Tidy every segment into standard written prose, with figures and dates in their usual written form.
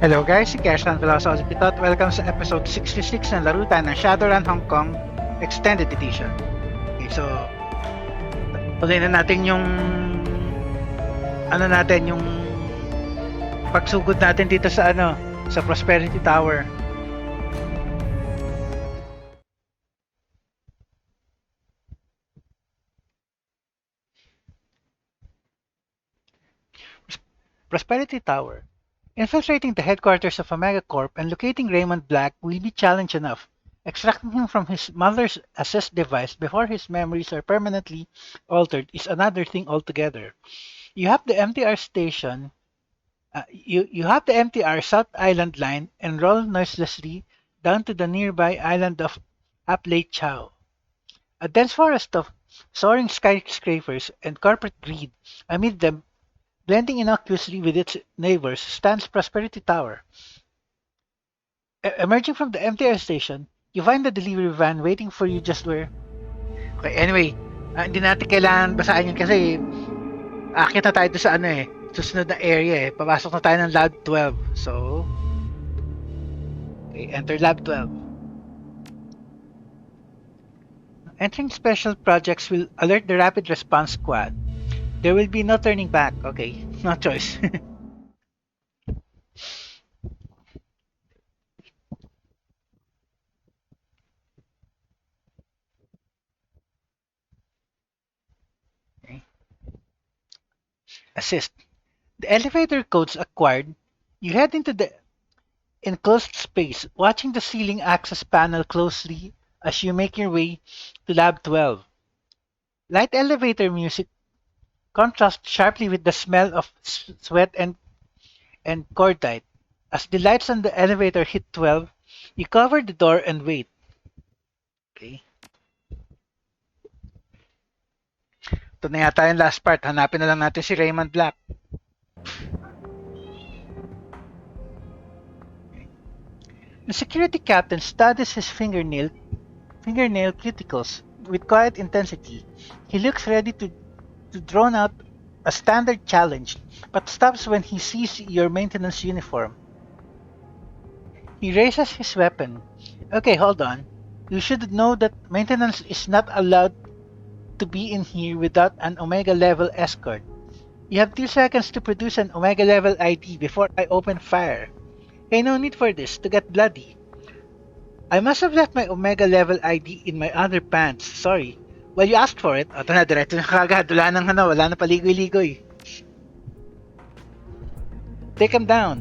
Hello guys, si Keshan Veloso dito at welcome sa episode 66 ng Larutan ng Shadowrun Hong Kong Extended Edition. Okay, so tuloy na natin yung yung pagsugod natin dito sa sa Prosperity Tower. Prosperity Tower. Infiltrating the headquarters of Omega Corp and locating Raymond Black will be challenge enough. Extracting him from his mother's assist device before his memories are permanently altered is another thing altogether. You have the MTR station. You have the MTR South Island line and roll noiselessly down to the nearby island of Apley Chow. A dense forest of soaring skyscrapers and corporate greed amid them blending innocuously with its neighbors stands Prosperity Tower. Emerging from the MTR station, you find the delivery van waiting for you just where... Okay, anyway, hindi natin kailangan basahin yun kasi akit na tayo doon sa susunod na area Papasok na tayo ng Lab 12. So, okay, enter Lab 12. Entering special projects will alert the Rapid Response Squad. There will be no turning back. Okay, no choice. Okay. Assist. The elevator codes acquired, you head into the enclosed space, watching the ceiling access panel closely as you make your way to Lab 12. Light elevator music contrasts sharply with the smell of sweat and cordite. As the lights on the elevator hit 12, you cover the door and wait. Okay. Ito na yata yung last part. Hanapin na lang natin si Raymond Black. Okay. The security captain studies his fingernail cuticles with quiet intensity. He looks ready to drone out a standard challenge, but stops when he sees your maintenance uniform. He raises his weapon. Okay, hold on. You should know that maintenance is not allowed to be in here without an Omega level escort. You have 2 seconds to produce an Omega level ID before I open fire. Hey, no need for this to get bloody. I must have left my Omega level ID in my other pants. Sorry. Well, you asked for it. Ito na, diretso na kagad. Wala na paligoy-ligoy. Take him down.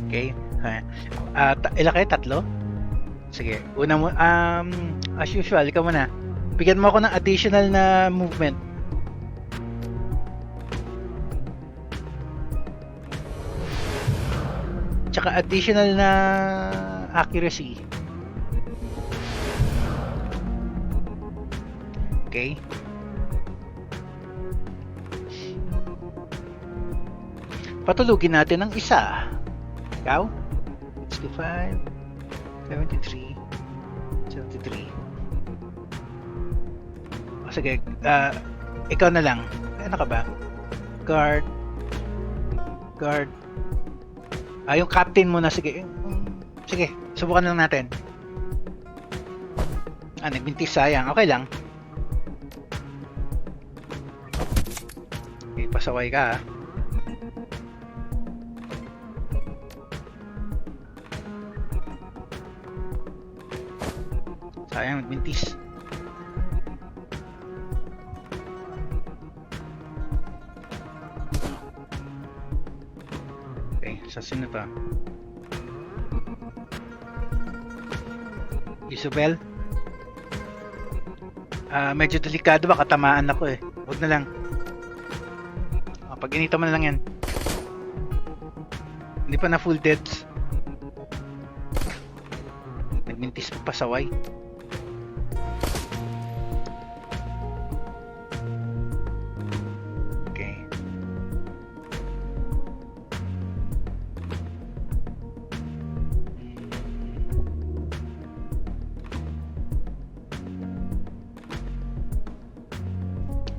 Okay. Ilan kayo? 3? Sige. Una mo, as usual, ikaw muna. Bigyan mo ako ng additional na movement. Tsaka additional na accuracy. Okay. Patulugin natin ang isa. Ikaw? 65, 73, 73. O, sige, ikaw na lang. Ano ka ba? Guard. Yung captain muna, sige. Sige, subukan lang natin. Nagbintis, sayang. Okay lang. Okay, pasaway ka. Sayang, nagbintis. Sa sino to? Isabel? Medyo delikado ba? Katamaan ako eh. Huwag na lang. Pag inito mo na lang yan. Hindi pa na full deads. Nagmintis pa pasaway.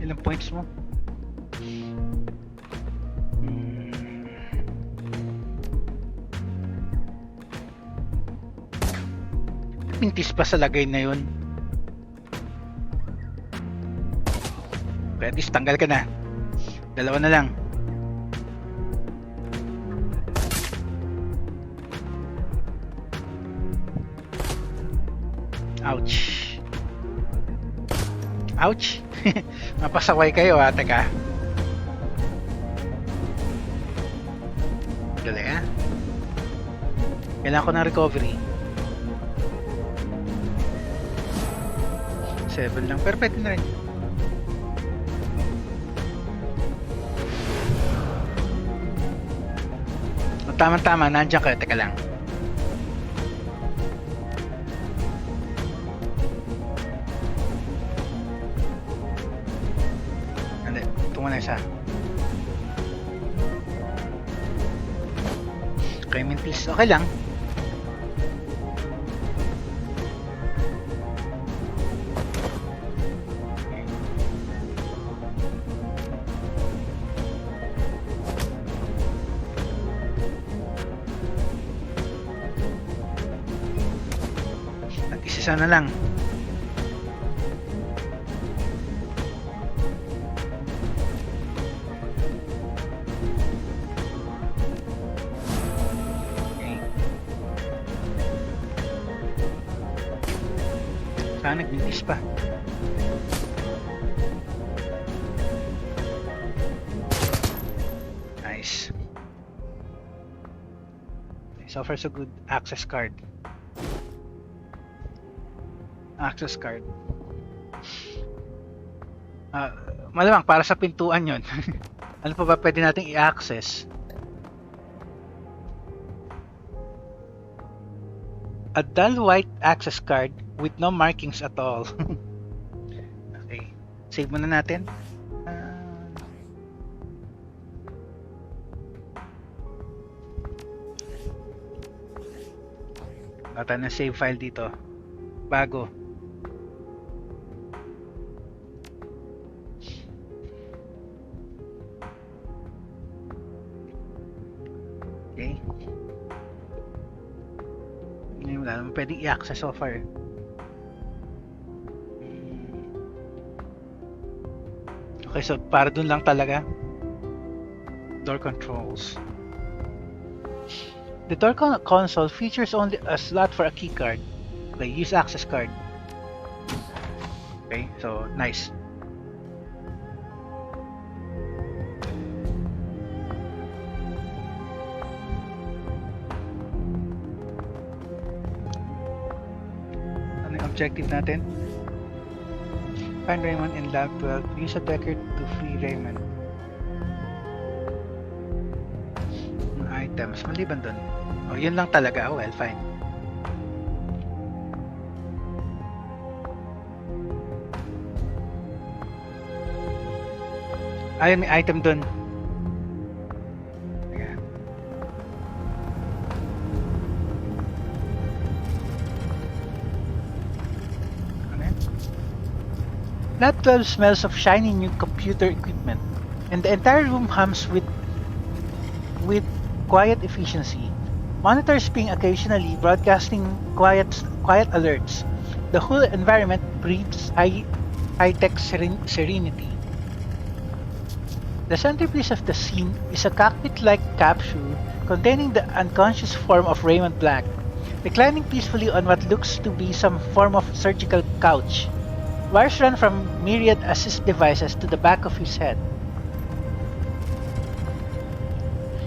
Ilang points mo? Mintis pa sa lagay na yun. Kaya at least tanggal ka na. Dalawa na lang. Ouch. Ouch. Mapasaway kayo ha. Teka. Dali ha. Kailangan ko ng recovery. 7 lang. Pero pwede na rin. Tama-tama. Nandiyan kayo. Teka lang. Hindi. Tungo na isa. Okay, mintis. Okay lang. Isa na lang. Okay. Saan nagbintis pa? Nice. So far so good. Access card. Access card. Malamang para sa pintuan yon. Ano pa ba pwede nating i-access? A dull white access card with no markings at all. Okay. Save muna natin. Ata na save file dito. Bago. Okay. Wala naman pwedeng i-access so far. Okay, so para dun lang talaga. Door controls. The door console features only a slot for a key card. Okay, use access card. Okay, so nice. Objective natin. Find Raymond in Lab 12. Use a Decker to free Raymond. Items. Maliban dun. Oh, yun lang talaga. Oh, well, fine. Ayun, may item dun. Lab 12 smells of shiny new computer equipment, and the entire room hums with quiet efficiency. Monitors ping occasionally, broadcasting quiet alerts. The whole environment breathes high-tech serenity. The centerpiece of the scene is a cockpit-like capsule containing the unconscious form of Raymond Black, reclining peacefully on what looks to be some form of surgical couch. Wires run from myriad assist devices to the back of his head.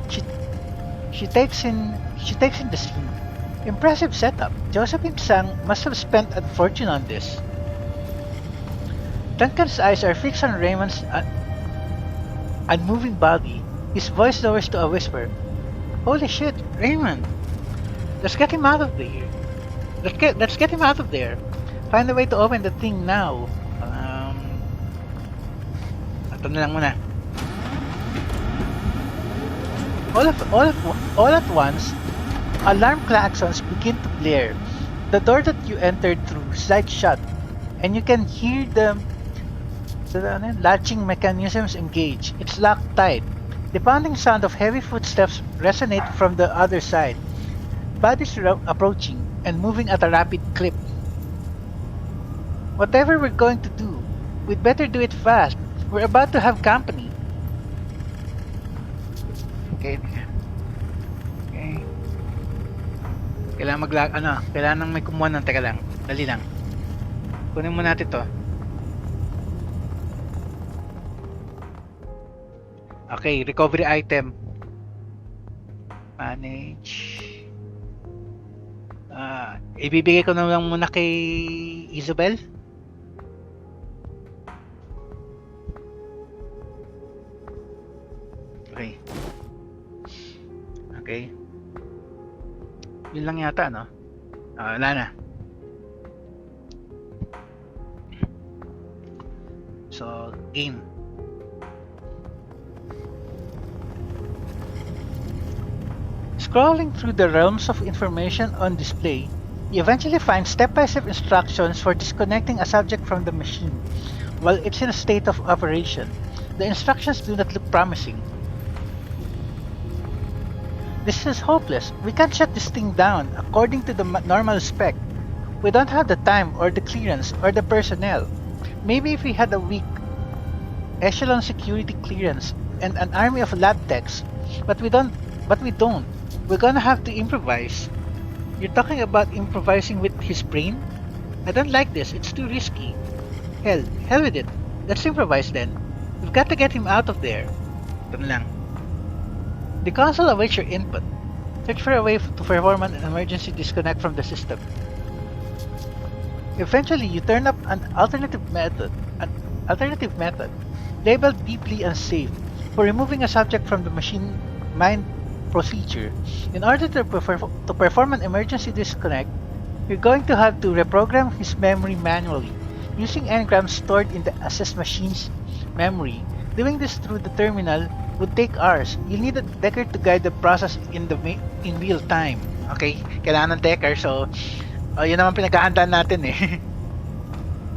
She takes in the scene. Impressive setup. Josephine Tsang must have spent a fortune on this. Duncan's eyes are fixed on Raymond's unmoving body. His voice lowers to a whisper. Holy shit, Raymond! Let's get him out of there. Let's get him out of there. Find a way to open the thing now. Ito na lang muna. All at once, alarm klaxons begin to blare. The door that you entered through slides shut, and you can hear the So the latching mechanisms engage. It's locked tight. The pounding sound of heavy footsteps resonate from the other side. Bodies are approaching and moving at a rapid clip. Whatever we're going to do, we'd better do it fast. We're about to have company. Okay. Okay. Kailangan nang may kumuha ng teka lang. Dali lang. Kunin mo natin to. Okay, recovery item. Manage. Ibibigay ko na lang muna kay Isabel. Okay. Okay. Yun lang yata, no? Wala na. So, game. Scrolling through the realms of information on display, you eventually find step-by-step instructions for disconnecting a subject from the machine while it's in a state of operation. The instructions do not look promising. This is hopeless. We can't shut this thing down according to the normal spec. We don't have the time or the clearance or the personnel. Maybe if we had a weak echelon security clearance and an army of lab techs, but we don't. We're gonna have to improvise. You're talking about improvising with his brain? I don't like this. It's too risky. Hell with it. Let's improvise then. We've got to get him out of there. Ito lang. The console awaits your input. Search for a way to perform an emergency disconnect from the system. Eventually, you turn up an alternative method, labeled deeply unsafe, for removing a subject from the machine mind procedure. In order to perform an emergency disconnect, you're going to have to reprogram his memory manually, using engrams stored in the assessed machine's memory. Doing this through the terminal would take hours. You'll need a decker to guide the process in real time. Okay, kailangan ng decker, so yun naman pinaghahandaan natin eh.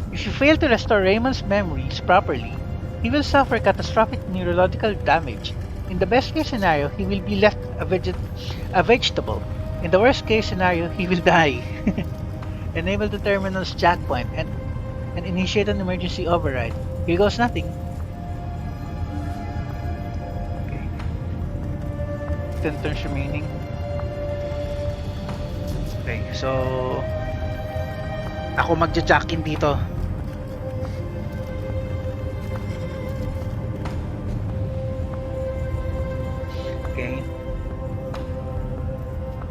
If you fail to restore Raymond's memories properly, he will suffer catastrophic neurological damage. In the best case scenario, he will be left a vegetable. In the worst case scenario, he will die. Enable the terminal's jack point and initiate an emergency override. Here goes nothing. Okay. 10 turns remaining. Okay, so ako magja-jack-in dito. Okay.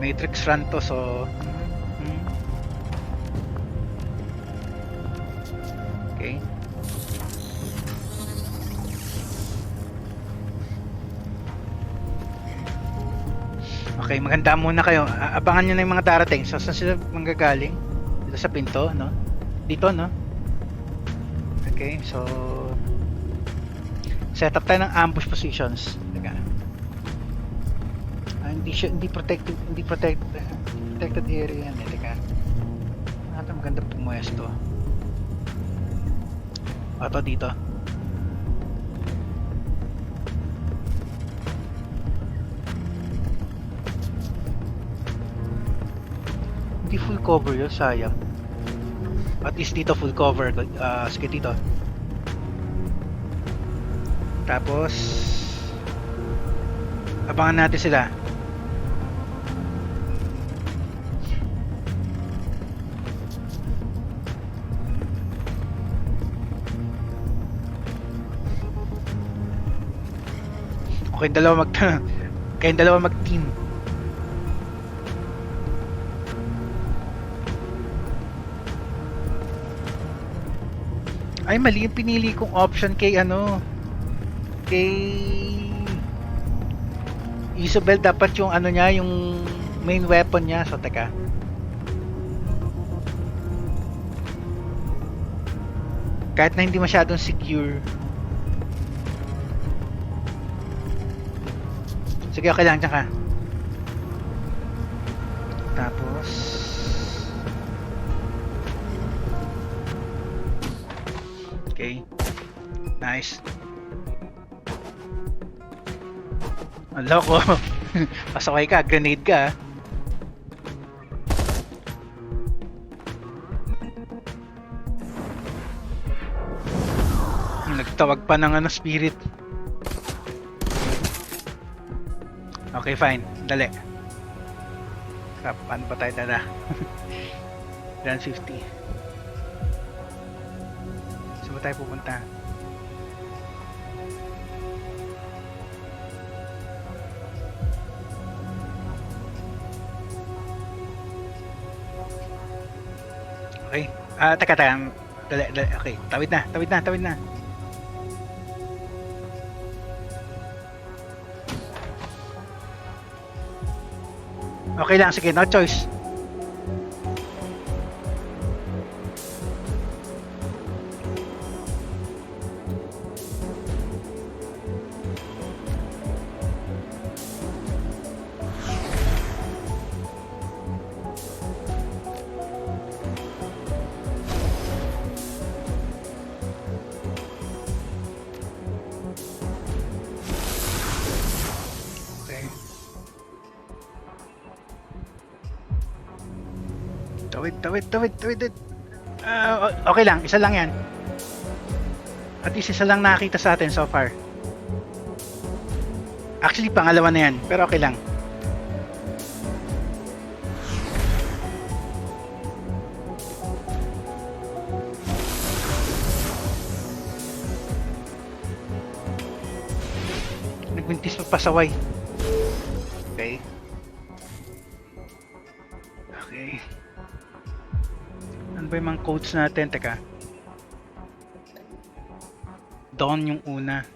Matrix run to, so okay. Okay, maganda muna kayo. Abangan nyo na yung mga darating. So, saan sila manggagaling? Dito sa pinto, no? Dito, no? Okay, so set up tayo ng ambush positions. Teka. Hindi protected area yan eh. Teka. Maganda pumuesto. Ito dito. Hindi full cover yun, sayang. At least dito full cover. Sige dito. Tapos abangan natin sila. Okay, kayong dalawa mag-team. Ay, mali yung pinili kong option kay kay Isabel. Dapat yung niya, yung main weapon niya. So, teka. Kahit na hindi masyadong secure. Sige, okay lang, tsaka. Tapos okay. Nice. Ang loko. Pasaway ka, grenade ka. Nagtawag pa ng ano, spirit. Okay, fine. Dali. Crap, paano pa tayo dala? 150. Saan ba tayo pupunta? Okay. Teka. Dali. Okay, tawid na. Okay lang, sige, no choice. Tawid. Okay lang, isa lang yan. At least isa lang nakita sa atin so far. Actually, pangalawa na yan, pero okay lang. Nagmintis pa pasaway. Okay. Ano ba yung mga codes natin? Teka. Dawn yung una.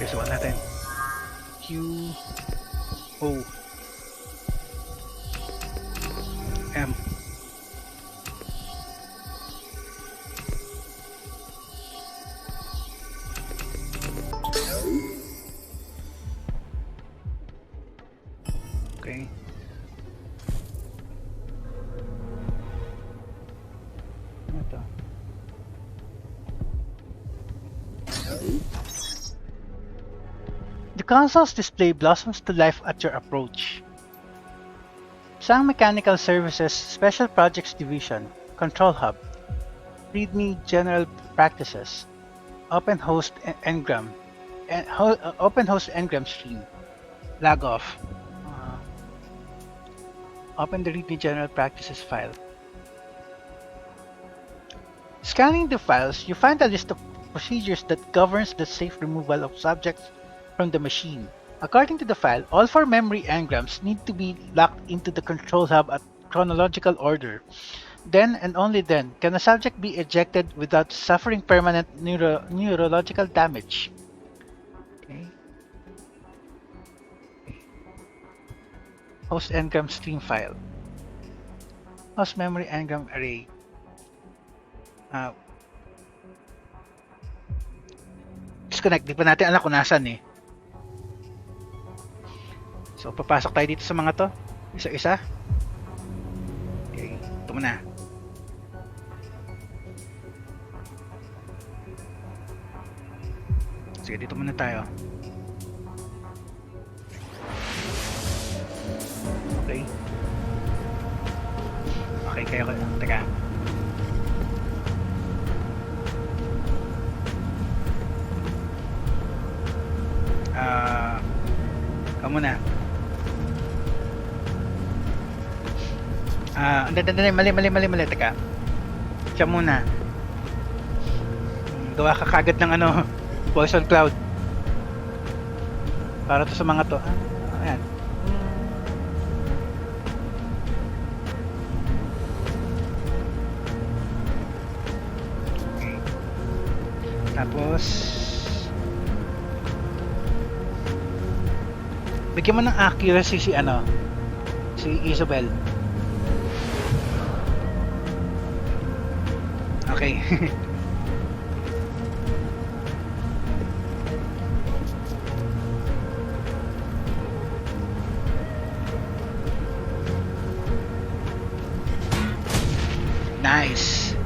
Okay, subukan natin. Q O M. Okay. Ano to? The console's display blossoms to life at your approach. Tsang Mechanical Services Special Projects Division, Control Hub, README General Practices, Open Host Engram, Open Host Engram Stream, Log off. Open the README General Practices file. Scanning the files, you find a list of procedures that governs the safe removal of subjects from the machine. According to the file, all 4 memory engrams need to be locked into the control hub at chronological order. Then and only then can a subject be ejected without suffering permanent neurological damage. Okay. Host engram stream file. Host memory engram array. Disconnect. Di pa natin alam kung nasan eh. So, papasok tayo dito sa mga to. Isa-isa. Okay. Ito muna. Sige, dito muna tayo. Okay. Okay, kayo ko. Teka. Kamu na. Mali. Teka. Siya muna. Gawa ka kagad ng ano, poison cloud. Para to sa mga to. Ayan. Okay. Tapos Bigyan mo ng accuracy si ano, si Isabel. Okay. Nice.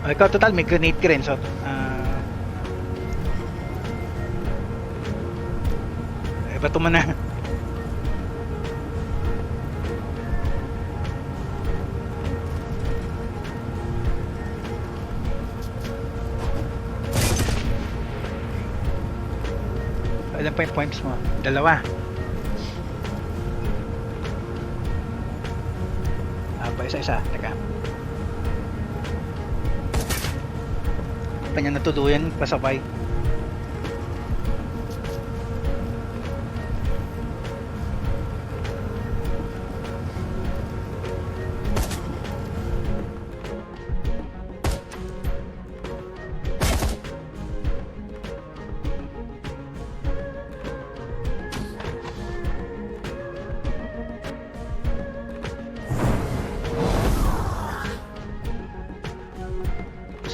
Ikaw total may grenade ka rin, so bato mo na. Ilan pa yung points mo? 2. Pa isa-isa. Teka. Pa niya natuluyan pasabay.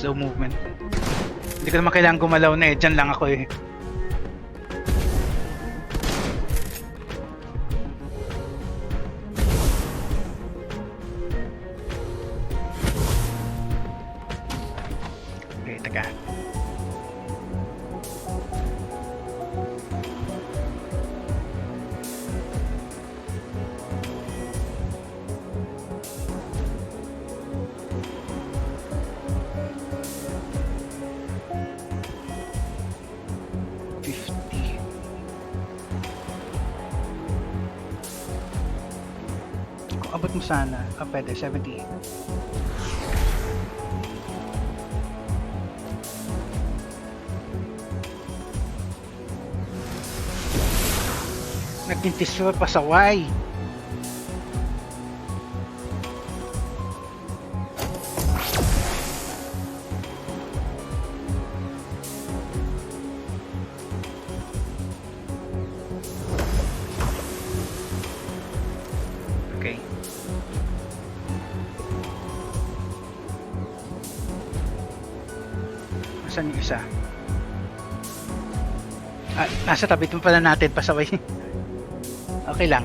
Slow movement. Hindi ko naman kailangan gumalaw na eh. Diyan lang ako eh. Okay, teka. Abot mo sana. Pwede. 70. Nagpintisyo pasaway. Okay. Saan yung isa? Nasa tabi pa pala natin, pasaway. Okay lang.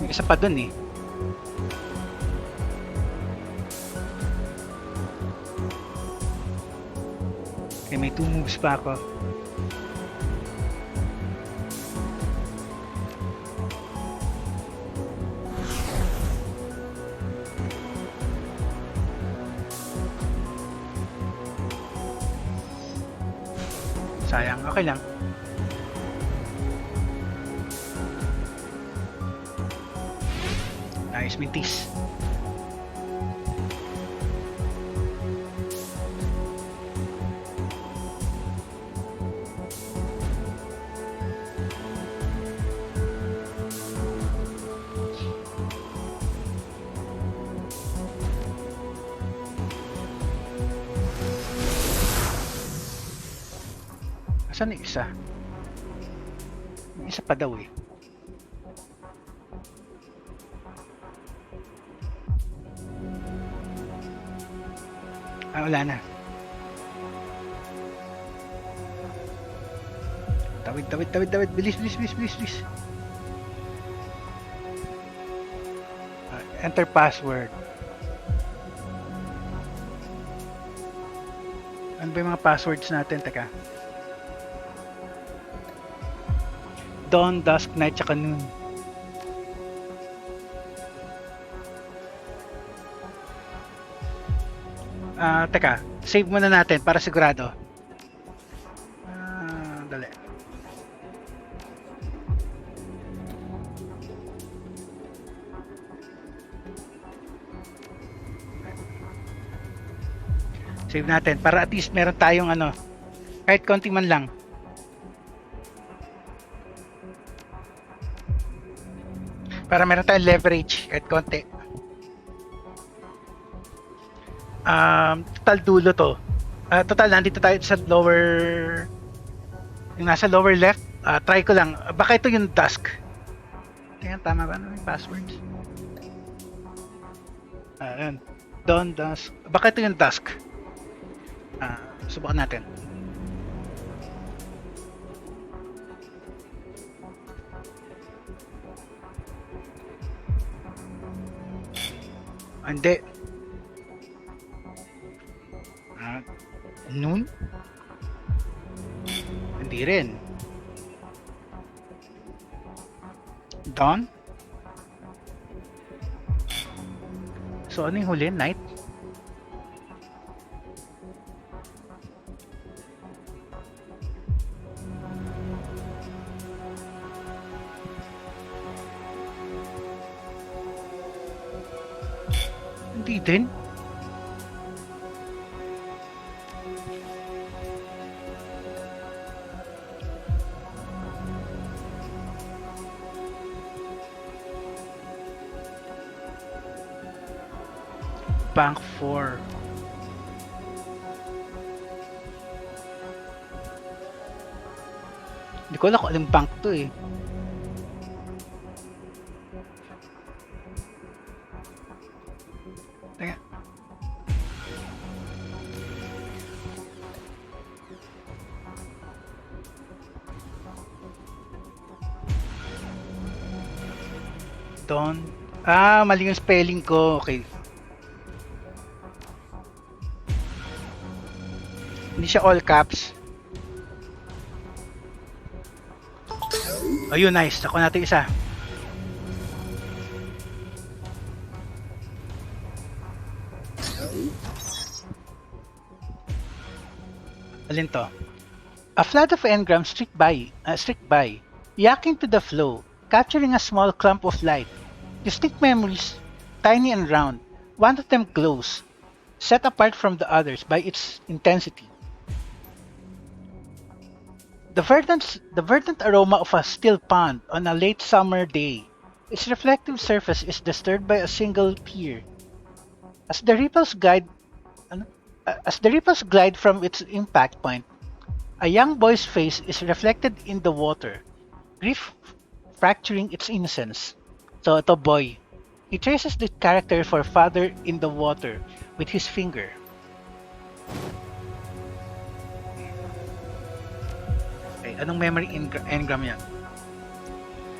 May isa pa dun eh. Okay, may 2 moves pa ako. Sayang, okay lang. Nice, mintis. Saan yung isa? Yung isa pa daw eh. Wala na. Tawid. Bilis. Enter password. Ano ba yung mga passwords natin? Teka. Dawn, dusk, night, tsaka noon. Teka, save muna natin para sigurado. Dali. Save natin para at least meron tayong ano, kahit konti man lang. Para meron tayong leverage kahit konti. Total dulo to. Total nandito tayo sa lower, yung nasa lower left. Try ko lang. Baka ito yung dusk. Tingnan, tama ba? Ano yung passwords? Ayan. Dawn, dusk. Baka ito yung dusk. Subukan natin. Hindi. Noon? Hindi rin. Dawn? So ano yung huli? Night? Hindi din. Bank 4. Hindi ko alam kung anong bank to eh. Teka. Dawn. Mali yung spelling ko. Okay. Hindi siya all caps. Ayun, nice. Ako natin isa. Alin to? A flood of engrams streaked by, yaking to the flow, capturing a small clump of light. Distinct memories, tiny and round. One of them glows, set apart from the others by its intensity. The verdant aroma of a still pond on a late summer day. Its reflective surface is disturbed by a single tear. As the ripples glide from its impact point, a young boy's face is reflected in the water, grief fracturing its innocence. So ito boy. He traces the character for father in the water with his finger. Okay, anong memory engram yan?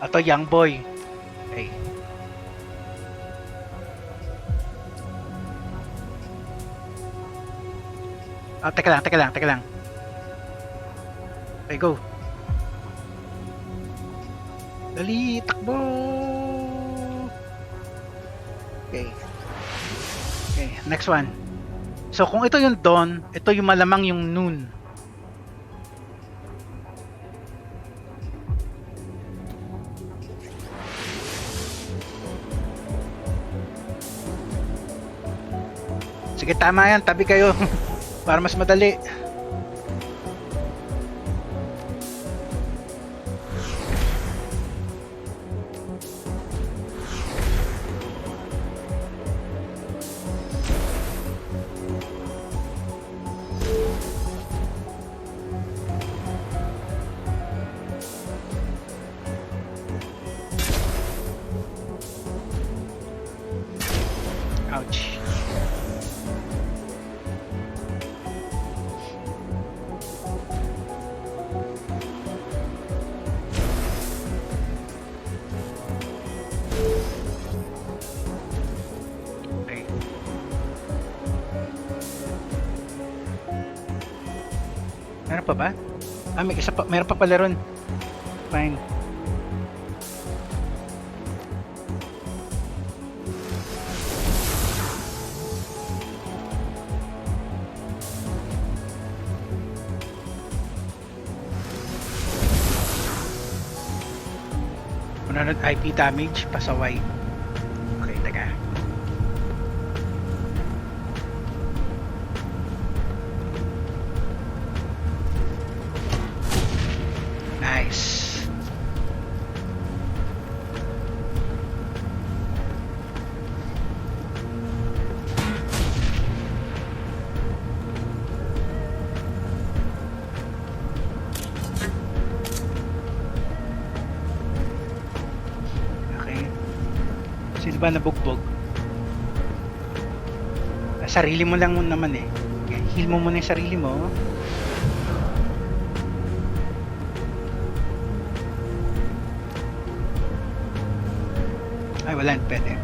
Ito, young boy. Okay. Teka lang. Okay, go. Dali, takbo! Okay, next one. So, kung ito yung dawn, ito yung malamang yung noon. Sige, tama yan. Tabi kayo. Para mas madali. Ouch. Meron pa ba? May isa pa, meron pa pala ron. Fine. IP damage, pasaway. Okay, teka. Sino ba nabugbog? Sarili mo lang naman eh. Heal mo muna yung sarili mo. Ay, wala. Pwede.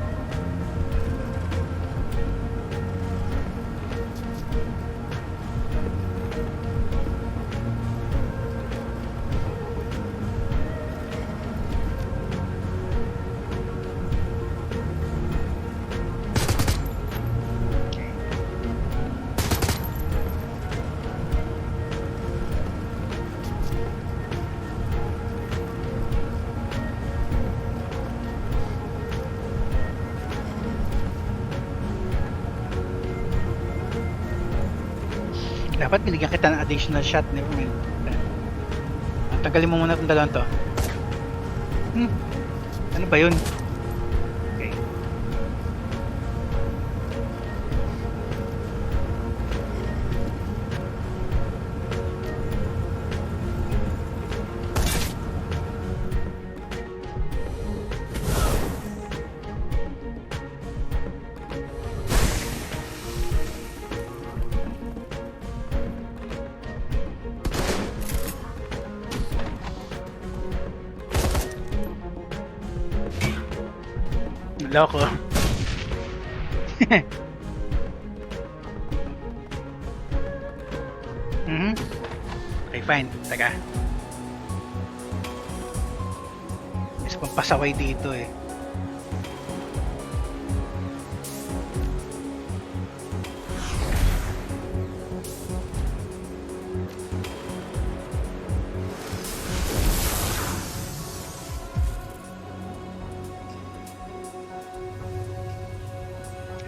Dapat binigyan kita ng additional shot. Never mind. Tanggalin mo muna itong dalawang to. Ano ba yun? Okay. Loko. Okay, fine. Taga. Mas pampasaway dito eh.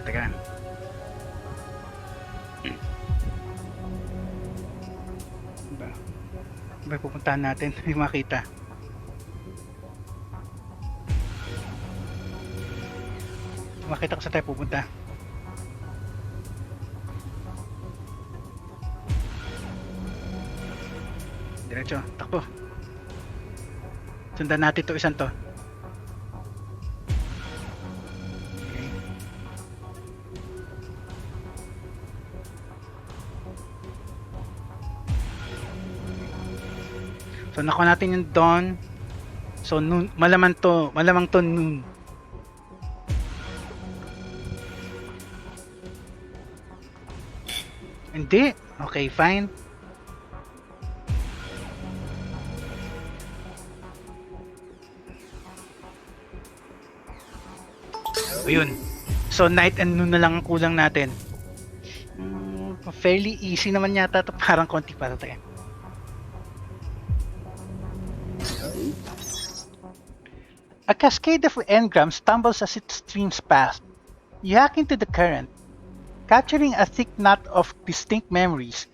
Teka. Ba pupuntahan natin yung makita. Makita ko sa tayo pupunta. Diretso, takbo. Sundan natin to isang to. So nakuha natin yung dawn. So noon, malamang to noon. Hindi. Okay, fine. Ayun. So night and noon na lang ang kulang natin. Fairly easy naman yata to, parang konti para tayo. A cascade of engrams tumbles as it streams past. You hack into the current, capturing a thick knot of distinct memories,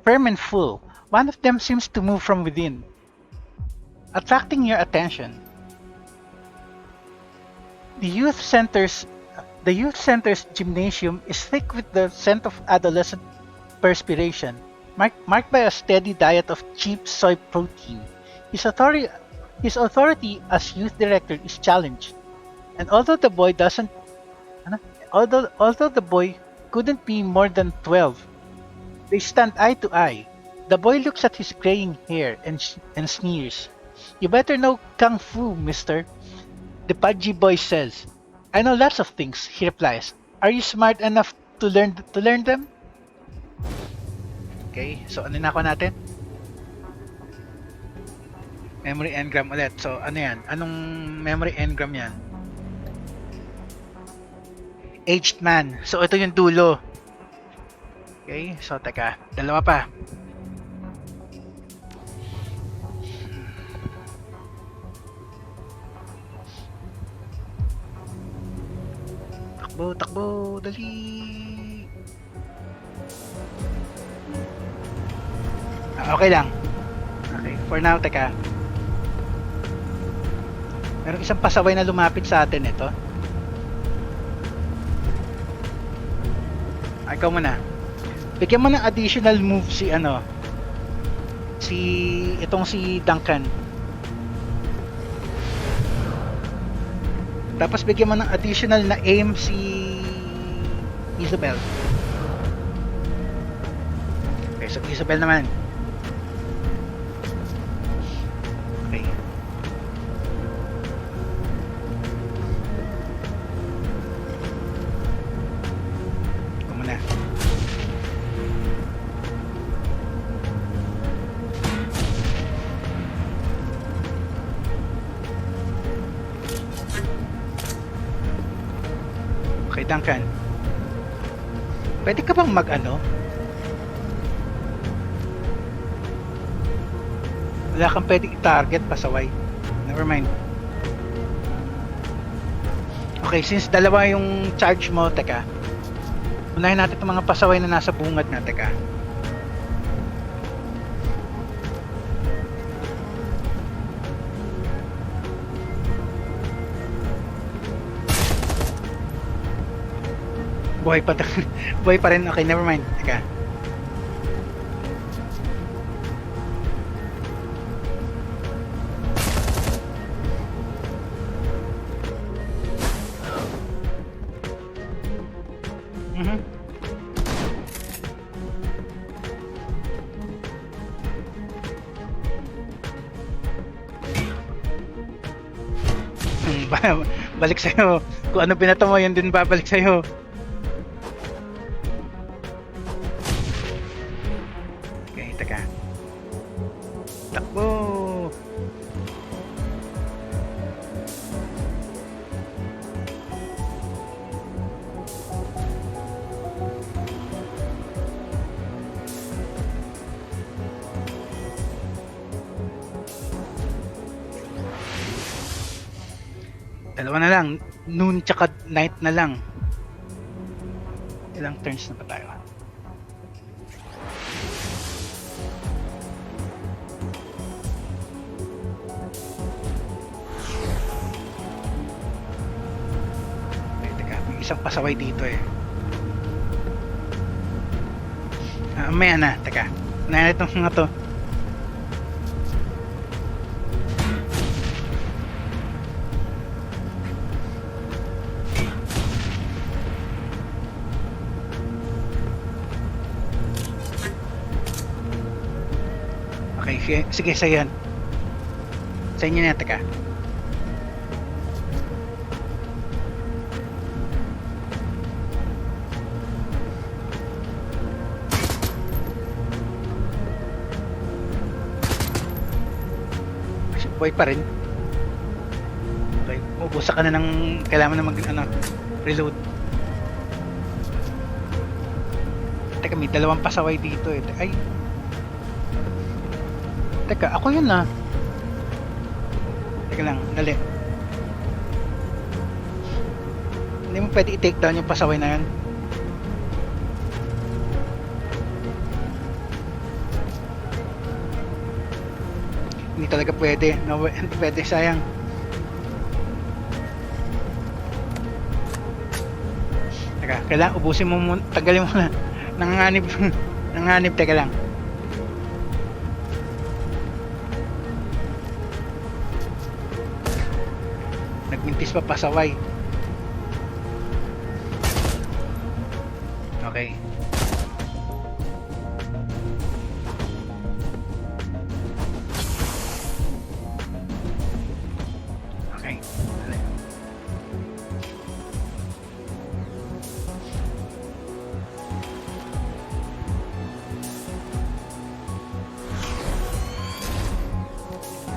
firm and full. One of them seems to move from within, attracting your attention. The youth center's gymnasium is thick with the scent of adolescent perspiration, marked by a steady diet of cheap soy protein. His authority as youth director is challenged, and although the boy couldn't be more than 12, they stand eye to eye. The boy looks at his graying hair and sneers. "You better know kung fu, mister," the pudgy boy says. "I know lots of things," he replies. "Are you smart enough to learn them?" Okay, so ano na ako natin? Memory engram ulit. So ano yan? Anong memory engram yan? Aged man. So ito yung dulo. Okay, so teka, dalawa pa. Takbo, dali. Okay lang. Okay, for now, teka. Merong isang pasaway na lumapit sa atin ito. Ikaw muna. Bigyan mo ng additional move si si Duncan. Tapos bigyan mo ng additional na aim si Isabel. Okay, so Isabel naman. Okay. Ito muna. Okay, Duncan. Pwede ka bang mag-ano? Wala kang pwedeng i-target pasaway. Never mind. Okay, since dalawa yung charge mo, teka. Unahin natin itong mga pasaway na nasa bungad na, teka. Buhay pa, buhay pa rin. Okay, never mind. Teka. Balik sa'yo. Kung ano binato mo, yun din babalik sa'yo. Okay, teka. Takbo! Dalawa na lang. Noon tsaka night na lang. Ilang turns na pa tayo? Okay, teka. May isang pasaway dito eh. May na. Teka. Unahin itong mga to. Sige, sa yan. Sa inyo na, teka. Buhay pa rin. Okay, ubusa ka na ng kailangan na reload. Teka, may dalawang pasaway dito eh. Ay. Teka, ako yun ah. Teka lang, dali. Hindi mo pwede i-take down yung pasaway na yan. Hindi talaga pwede. No, hindi pwede, sayang. Teka, kailangan ubusin mo muna. Tanggalin mo na. Nanganganib. Nanganganib, teka lang. Nagmintis pa pasaway. Okay. Okay.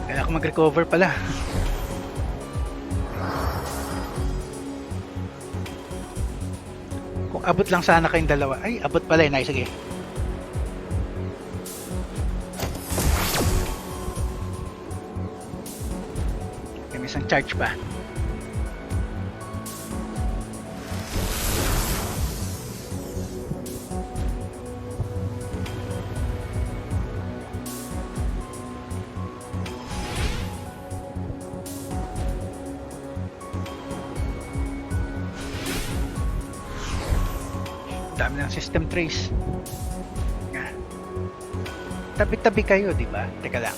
Kailangan ko mag-recover pala. Abot lang sana kayong dalawa. Ay, abot pala eh. Nice, sige. Okay, may isang charge pa. Dami ng system trace. Tabi-tabi kayo, di ba? Teka lang.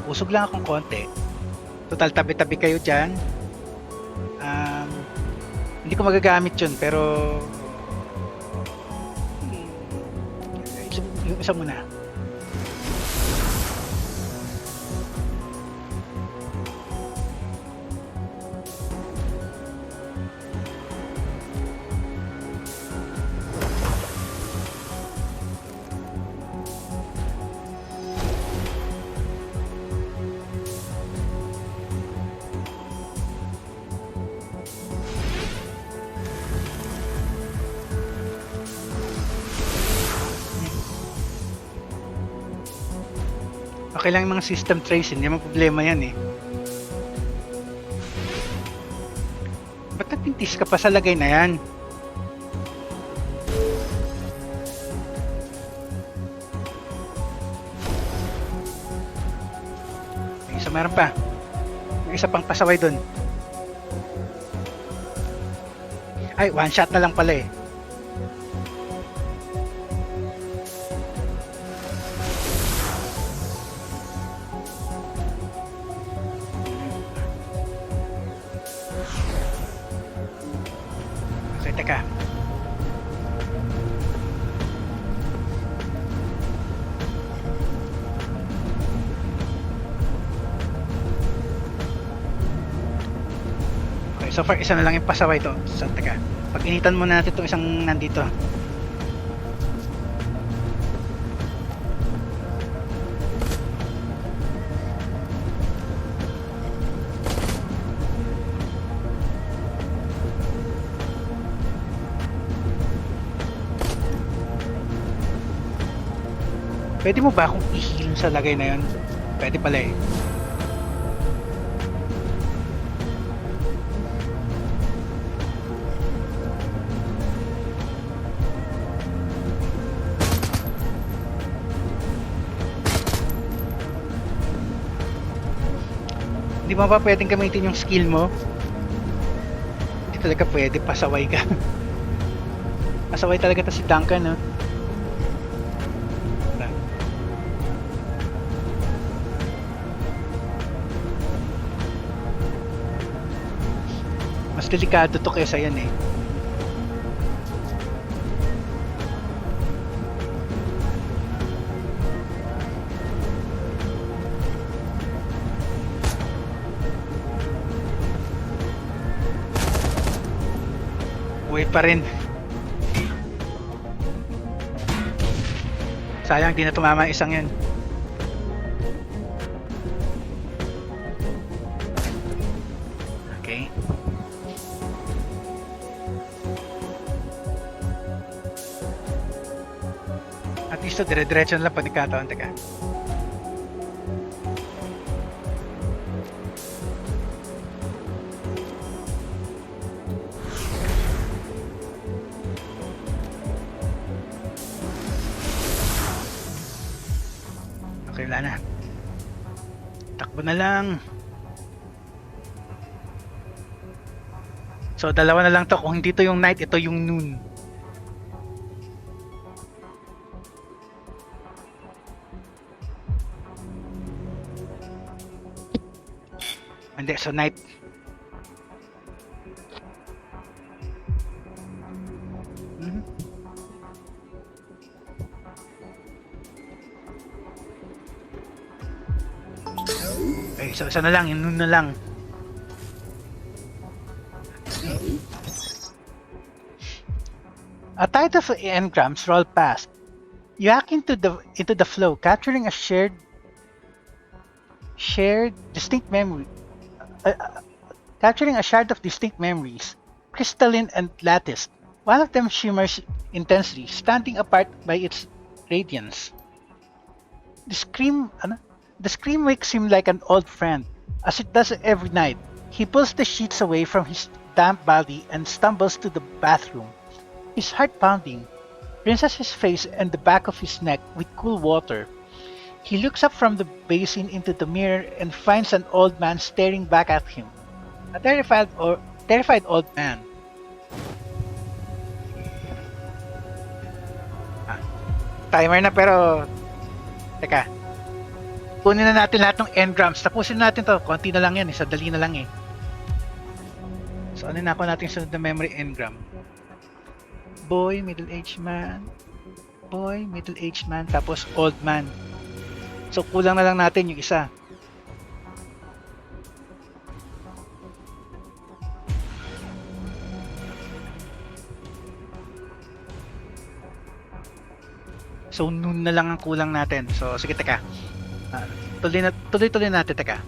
Usog lang akong konti. Total, tabi-tabi kayo dyan. Um, Hindi ko magagamit yun, pero yung isa muna. Okay lang yung mga system trace, hindi naman problema yan eh. Ba't napintis ka pa sa lagay na yan? May isa meron pa. May isa pang pasaway dun. Ay, one shot na lang pala eh. Teka. Okay, so far isa na lang yung pasaway to. So, teka. Pag-initan muna natin itong isang nandito. Pwede mo ba akong i-heal sa lagay na yun? Pwede pala eh. Hindi mo ba pwedeng gamitin yung skill mo? Hindi talaga pwede, pasaway ka. Pasaway talaga to si Duncan, no? Mas delikado to kesa yan eh. Buhay pa rin. Sayang di na tumama isang yan. Okay. At least to dire-diretso na lang pag nagkataon. Teka. Okay, wala na. Takbo na lang. So, dalawa na lang to. Kung hindi to yung night, ito yung noon. Hindi, so night. Okay, so isa na lang, yung noon na lang. A tide of engrams roll past. You hack into the flow, capturing a shared distinct memory. Capturing a shard of distinct memories, crystalline and latticed. One of them shimmers intensely, standing apart by its radiance. The scream wakes him like an old friend, as it does every night. He pulls the sheets away from his damp body and stumbles to the bathroom, his heart pounding, rinses his face and the back of his neck with cool water. He looks up from the basin into the mirror and finds an old man staring back at him. A terrified old man. Timer na pero... Teka. Kunin na natin lahat ng engrams. Tapusin natin to. Konti na lang yan. Sadali na lang eh. So ano na ako natin sunod na memory engram? Boy, middle-aged man. Boy, middle-aged man, tapos old man. So kulang na lang natin yung isa. So noon na lang ang kulang natin. So sige, teka. Tuloy natin, teka.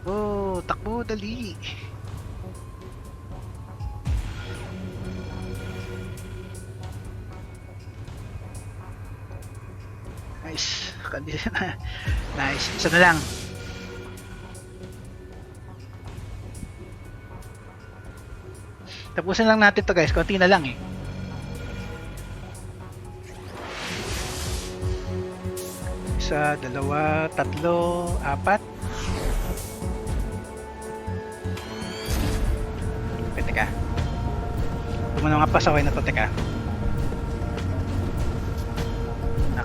Oh, takbo, dali. Nice. Nice. Isa na lang. Tapusin lang natin to, guys. Konti na lang eh. Isa, dalawa, tatlo, apat. Okay, teka. Tumano nga pasaway na to, teka.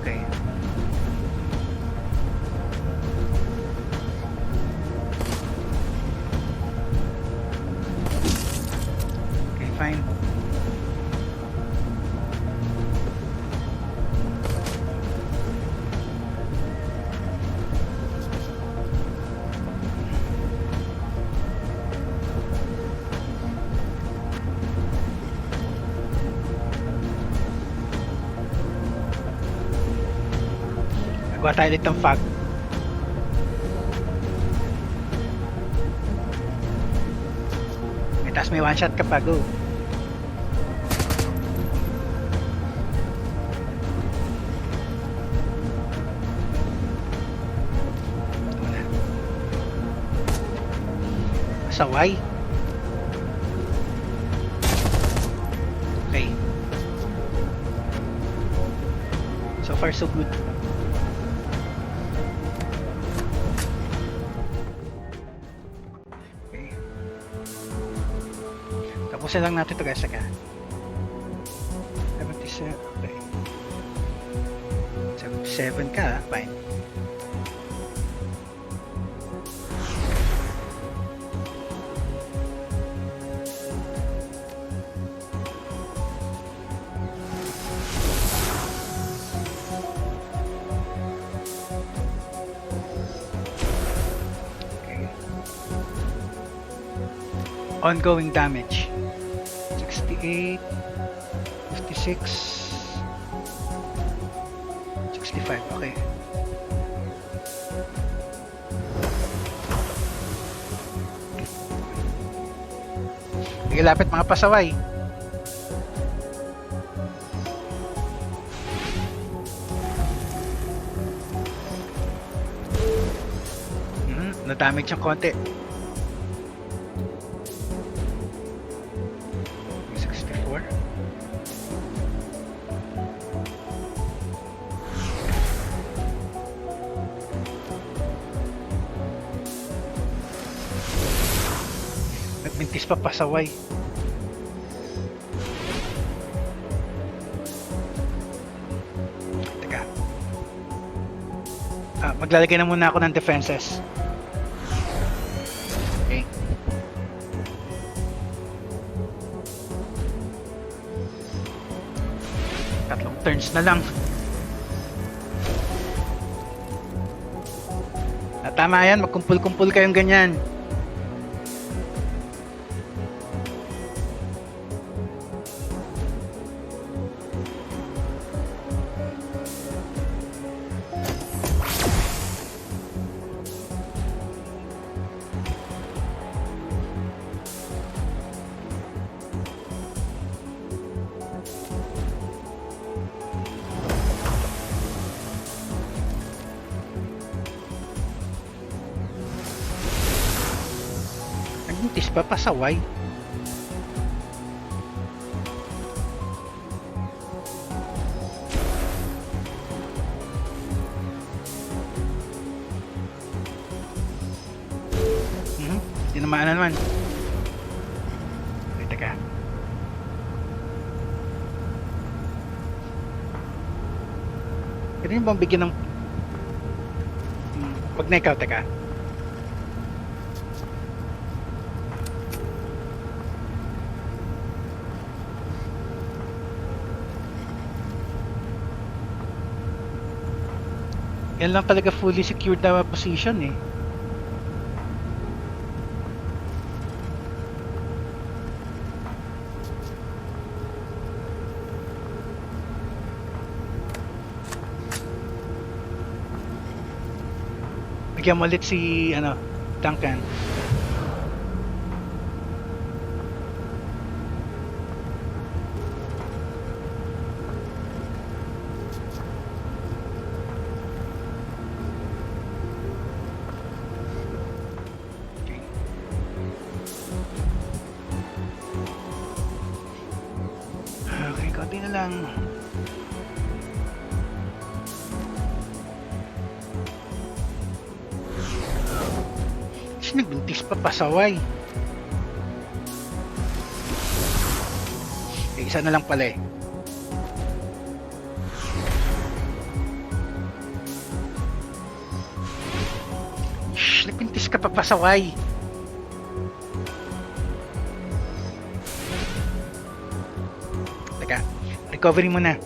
Okay. Okay, fine. Nagawa tayo ulit ng fog. Tapos may one shot ka pa, go. Saway. Okay. So far so good. Tapusin lang natin ito, guys. Saka 77. Okay. 77 ka, fine. Okay. Ongoing damage. 68, 56, 65, okay. Sige, lapit mga pasaway. Na-damage yung konti. 64. Nagmintis pa pasaway. Teka. Maglalagay na muna ako ng defenses. Okay. Tatlong turns na lang. Tama yan, magkumpul-kumpul kayong ganyan. Nagmintis pa pasaway. Tinamaan na naman. Okay, teka. Pwede nyo bang bigyan ng wag na ikaw, teka. Yan lang talaga fully secured na position eh. Bigyan mo ulit si Duncan. Okay, konti na lang. Nagbuntis pa pasaway. Isa na lang pala eh. Shhh, nagbuntis ka pa pasaway. Teka, recovery muna.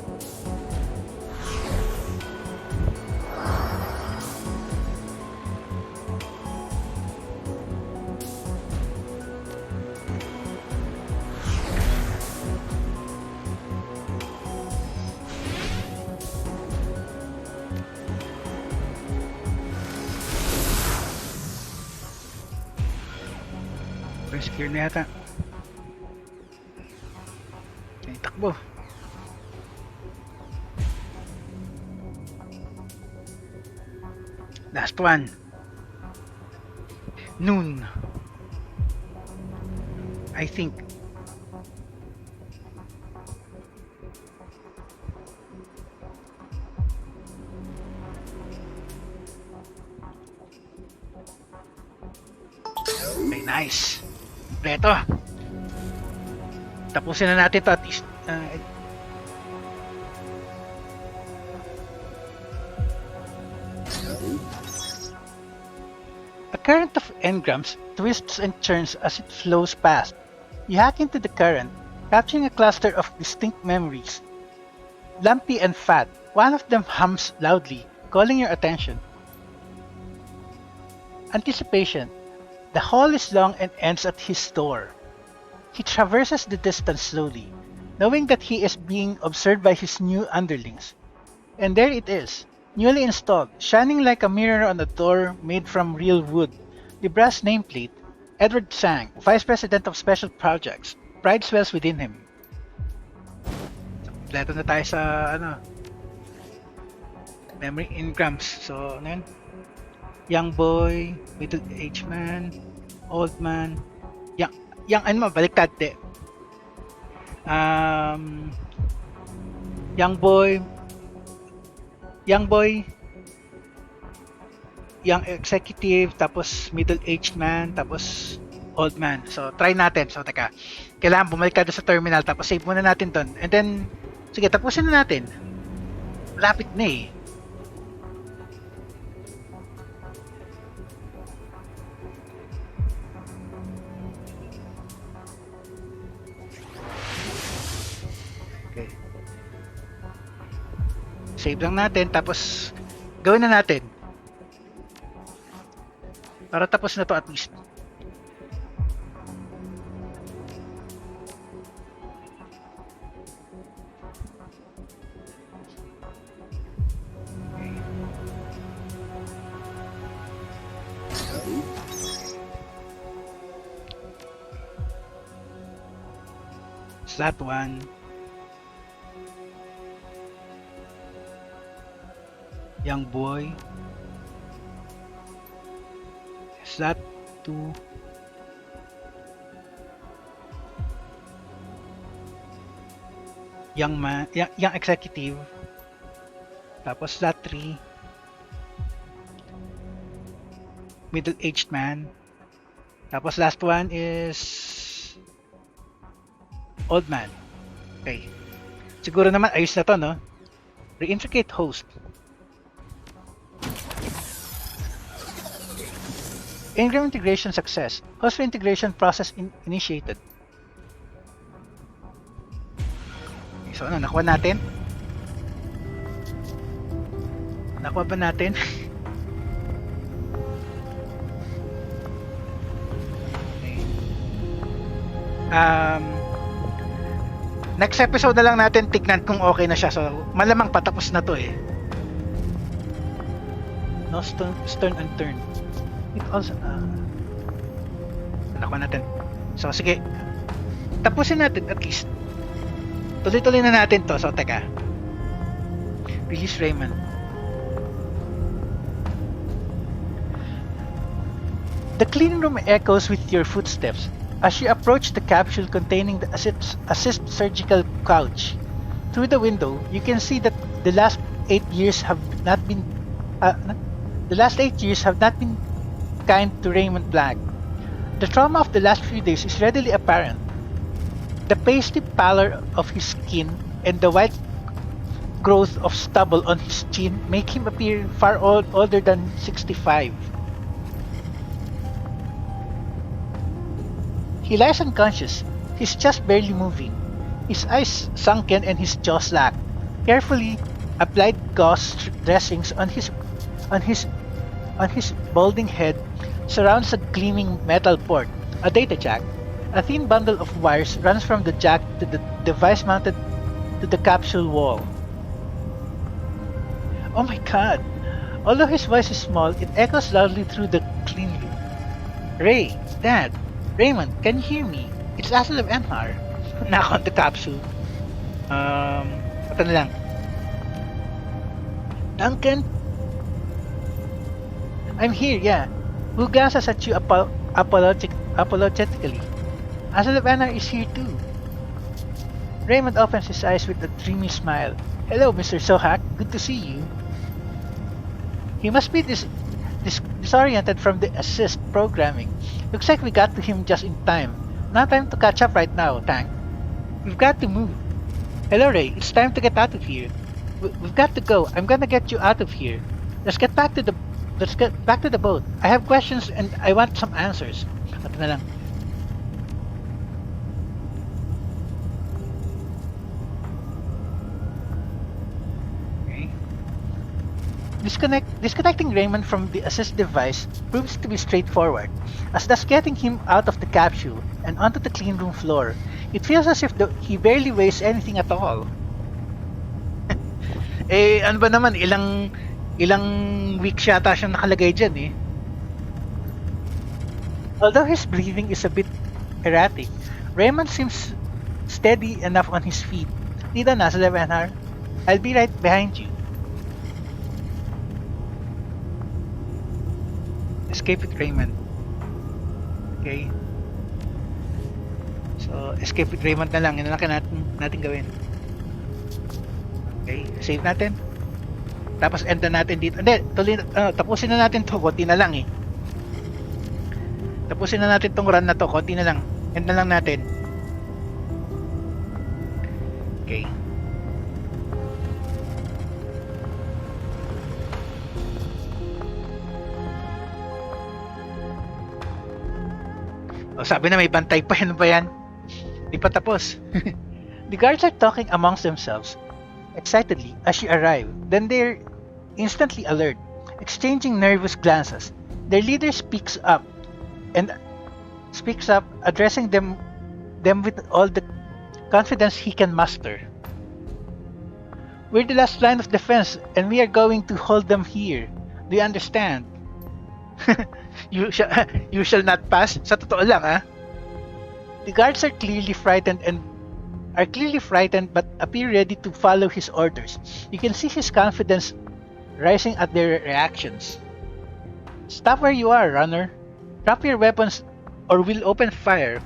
Secure na yata. Okay, takbo. Last one. Noon. I think. Okay, nice. Kompleto. Tapusin na natin to at least. A current of engrams twists and turns as it flows past. You hack into the current, capturing a cluster of distinct memories. Lumpy and fat, one of them hums loudly, calling your attention. Anticipation. The hall is long and ends at his door. He traverses the distance slowly, knowing that he is being observed by his new underlings. And there it is, newly installed, shining like a mirror on a door made from real wood. The brass nameplate, Edward Tsang, Vice President of Special Projects. Pride swells within him. So, kompleto na tayo sa memory engrams. So, ano yun? Young boy, middle-aged man, old man, young baliktad de. Young boy, young executive, tapos middle-aged man, tapos old man. So, try natin. So, teka, kailangan bumalik ka sa terminal, tapos save muna natin doon. And then, sige, tapusin na natin. Malapit na eh. Save lang natin, tapos gawin na natin para tapos na to at least. Slot 1, young boy. Slot 2, young man, young executive. Tapos slot 3, middle-aged man. Tapos last one is old man. Okay. Siguro naman ayos na to, no? Reintricate host. Engram integration success. Host integration process initiated. Okay, so nakuha natin. Nakuha ba natin? Okay. Next episode na lang natin tignan kung okay na siya. So, malamang patapos na to eh. No stone unturned. It also... nakuha natin. So, sige. Tapusin natin at least. Tuloy-tuloy na natin to. So, teka. Release Raymond. The clean room echoes with your footsteps as you approach the capsule containing the assist surgical couch. Through the window, you can see that the last 8 years have not been kind to Raymond Black. The trauma of the last few days is readily apparent. The pasty pallor of his skin and the white growth of stubble on his chin make him appear far older than 65. He lies unconscious, his chest barely moving, his eyes sunken and his jaw slack. Carefully applied gauze dressings on his balding head surrounds a gleaming metal port, a data jack. A thin bundle of wires runs from the jack to the device mounted to the capsule wall. Oh my god! Although his voice is small, it echoes loudly through the clean room. Ray, Dad, Raymond, can you hear me? It's Asel of Enhar. Knock on the capsule. Ito na lang. Duncan? I'm here, yeah. Who glances at you apologetically? Asel of Enhar is here too. Raymond opens his eyes with a dreamy smile. Hello, Mr. Sohak. Good to see you. He must be disoriented from the assist programming. Looks like we got to him just in time. No time to catch up right now, Tank. We've got to move. Hello, Ray. It's time to get out of here. We've got to go. I'm gonna get you out of here. Let's get back to the boat. I have questions and I want some answers. Ito na lang. Disconnecting Raymond from the assist device proves to be straightforward, as thus getting him out of the capsule and onto the clean room floor. It feels as if he barely weighs anything at all. Ano ba naman, ilang weeks yata siyang nakalagay dyan eh. Although his breathing is a bit erratic, Raymond seems steady enough on his feet. Dito na sa Levenhar. I'll be right behind you. Escape with Raymond. Okay. So, escape with Raymond na lang. Yun na lang natin gawin. Okay. Save natin. Tapos end na natin dito. Hindi. Tapusin na natin to. Konti na lang eh. Tapusin na natin tong run na to. Konti na lang. End na lang natin. Okay. O, sabi na may bantay pa. Ano ba yan? Di pa tapos. The guards are talking amongst themselves excitedly as you arrive. Then they're instantly alert, exchanging nervous glances. Their leader speaks up, addressing them with all the confidence he can muster. We're the last line of defense, and we are going to hold them here. Do you understand? You shall not pass. Sa totoo lang, ah. The guards are clearly frightened but appear ready to follow his orders. You can see his confidence rising at their reactions. Stop where you are, runner. Drop your weapons or we'll open fire.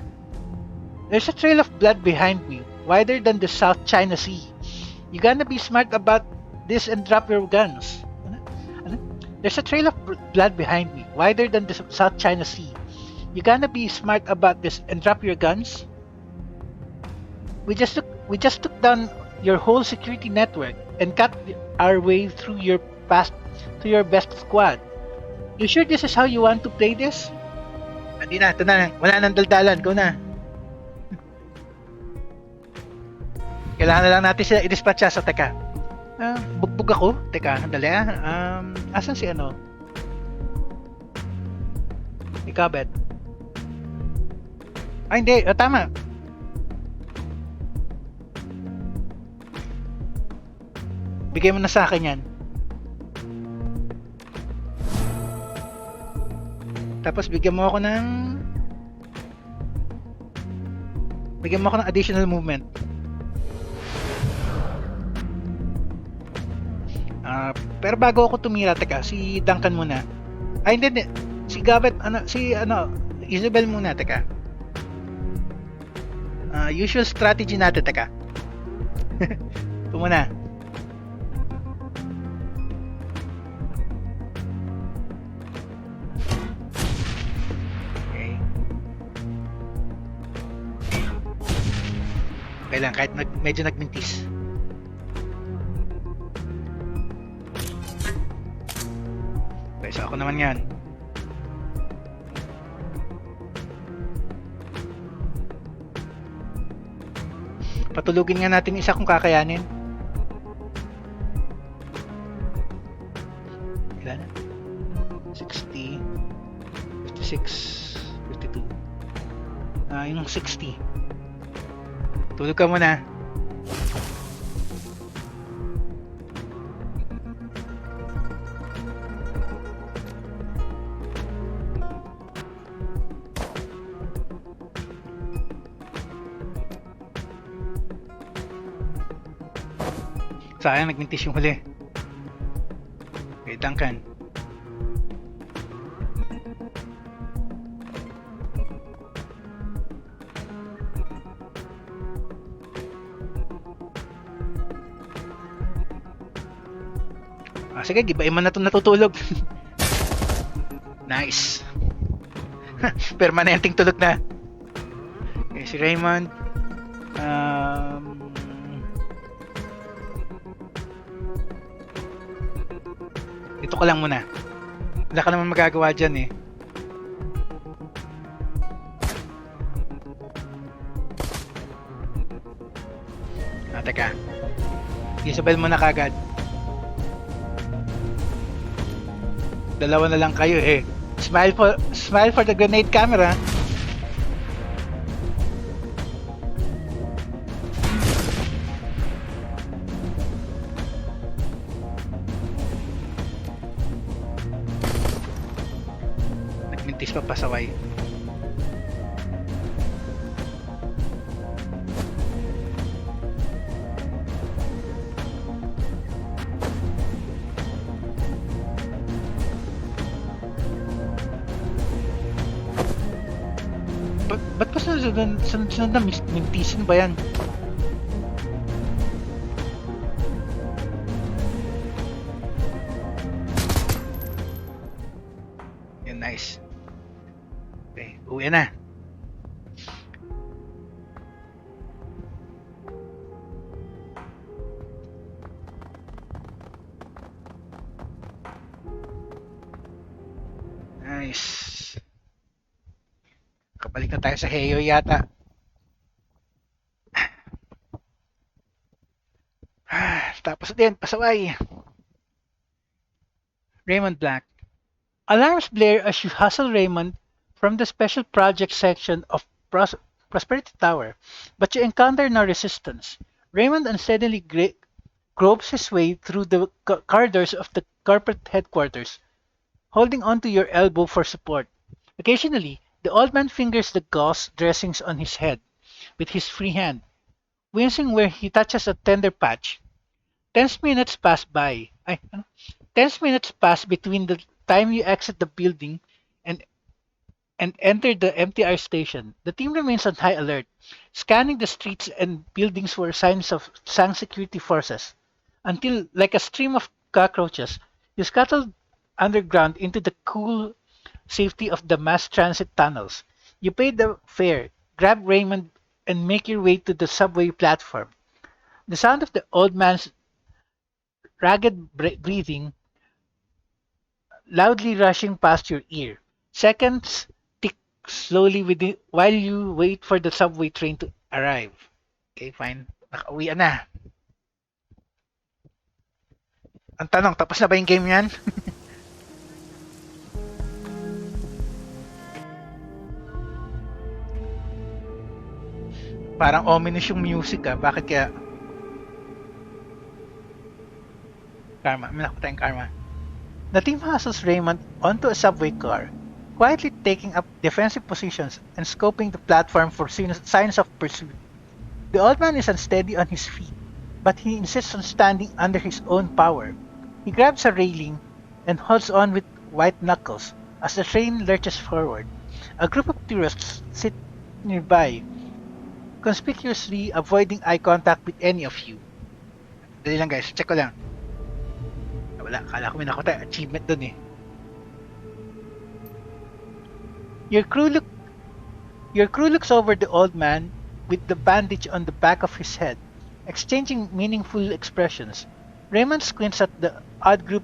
There's a trail of blood behind me, wider than the South China Sea. You gonna be smart about this and drop your guns. There's a trail of blood behind me, wider than the South China Sea. You gonna be smart about this and drop your guns? We just took down your whole security network and cut our way through your best squad. You sure this is how you want to play this? Hindi na, ito na. Wala nang daldalan. Go na. Kailangan na lang natin sila i-dispatcha. So, teka. Bugbog ako. Teka, sandali ah. Asan si ano? Ikabet. Ay, hindi. Tama. Bigay mo na sa akin yan. Tapos bigyan mo ako ng additional movement. Pero bago ako tumira, teka, si Duncan muna. Ay, hindi. Si Gabet, Isabel muna, teka. Usual strategy natin, teka. Ito muna. Okay lang, kahit medyo nagmintis. Okay, so ako naman yan. Patulugin nga natin isa kung kakayanin. Ilan na? 60, 56, 52. Yung 60. Tulog ka muna. Sayang, nagmintis yung huli. Okay, Duncan. Sige, gibain mo na itong natutulog. Nice. Permanenteng tulog na. Okay, si Raymond. Dito ka lang muna. Wala ka naman magagawa dyan eh. Teka. Isabel mo na kagad. Dalawa na lang kayo eh. Smile for the grenade camera. Nagmintis pa pasaway. Ba't pa sunod na mintisin ba yan? Yan, nice. Okay, uwi na. Nice. Balik na tayo sa Heyo yata. Tapos din, pasaway. Raymond Black. Alarms blare as you hustle Raymond from the special project section of Prosperity Tower, but you encounter no resistance. Raymond unsteadily gropes his way through the corridors of the corporate headquarters, holding onto your elbow for support. Occasionally, the old man fingers the gauze dressings on his head with his free hand, wincing where he touches a tender patch. 10 minutes pass by. Ay, ano? 10 minutes pass between the time you exit the building and enter the MTR station. The team remains on high alert, scanning the streets and buildings for signs of Tsang security forces, until, like a stream of cockroaches, you scuttle underground into the cool safety of the mass transit tunnels. You pay the fare, grab Raymond, and make your way to the subway platform. The sound of the old man's ragged breathing loudly rushing past your ear. Seconds tick slowly while you wait for the subway train to arrive. Okay, fine. Nakauwi na. Ang tanong, tapos na ba yung game yan? Parang ominous yung music ah. Bakit kaya? Karma. May nakita tayong karma. The team hustles Raymond onto a subway car, quietly taking up defensive positions and scoping the platform for signs of pursuit. The old man is unsteady on his feet, but he insists on standing under his own power. He grabs a railing and holds on with white knuckles as the train lurches forward. A group of tourists sit nearby, conspicuously avoiding eye contact with any of you. Dali lang guys, check ko lang. Wala, kala ko may nakuha achievement dun eh. Your crew look Your crew looks over the old man with the bandage on the back of his head, exchanging meaningful expressions. Raymond squints at the odd group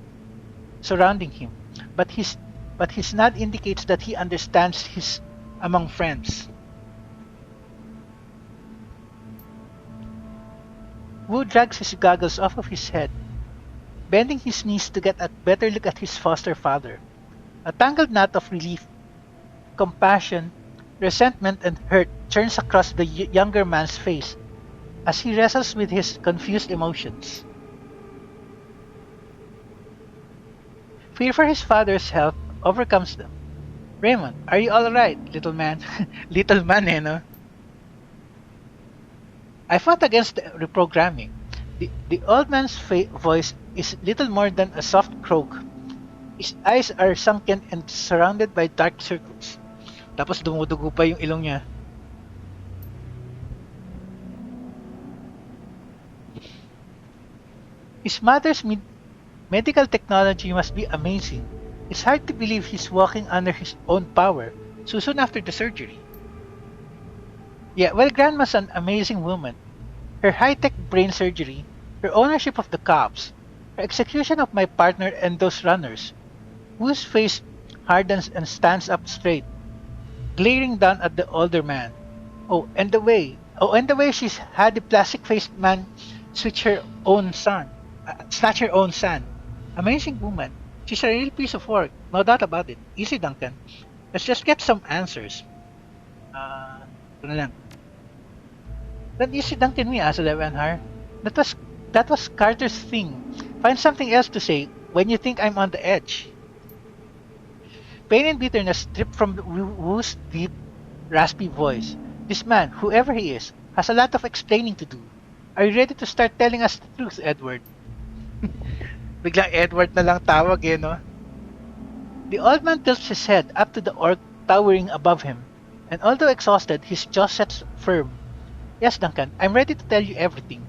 surrounding him, but his nod indicates that he understands his among friends. Wu drags his goggles off of his head, bending his knees to get a better look at his foster father. A tangled knot of relief, compassion, resentment, and hurt churns across the younger man's face as he wrestles with his confused emotions. Fear for his father's health overcomes them. Raymond, are you alright, little man? Little man, eh, no? I fought against the reprogramming. The old man's voice is little more than a soft croak. His eyes are sunken and surrounded by dark circles. Tapos dumudugo pa yung ilong niya. His mother's medical technology must be amazing. It's hard to believe he's walking under his own power so soon after the surgery. Yeah, well, Grandma's an amazing woman. Her high-tech brain surgery, her ownership of the cops, her execution of my partner and those runners, whose face hardens and stands up straight, glaring down at the older man. And the way she's had the plastic-faced man snatch her own son. Amazing woman. She's a real piece of work, no doubt about it. Easy, Duncan. Let's just get some answers. Ito na lang. That easy, Duncan, me, Asa Levenhar. That was Carter's thing. Find something else to say when you think I'm on the edge. Pain and bitterness drip from Wu's deep, raspy voice. This man, whoever he is, has a lot of explaining to do. Are you ready to start telling us the truth, Edward? Biglang Edward na lang tawag eh, no? The old man tilts his head up to the orc towering above him, and although exhausted, his jaw sets firm. Yes, Duncan, I'm ready to tell you everything.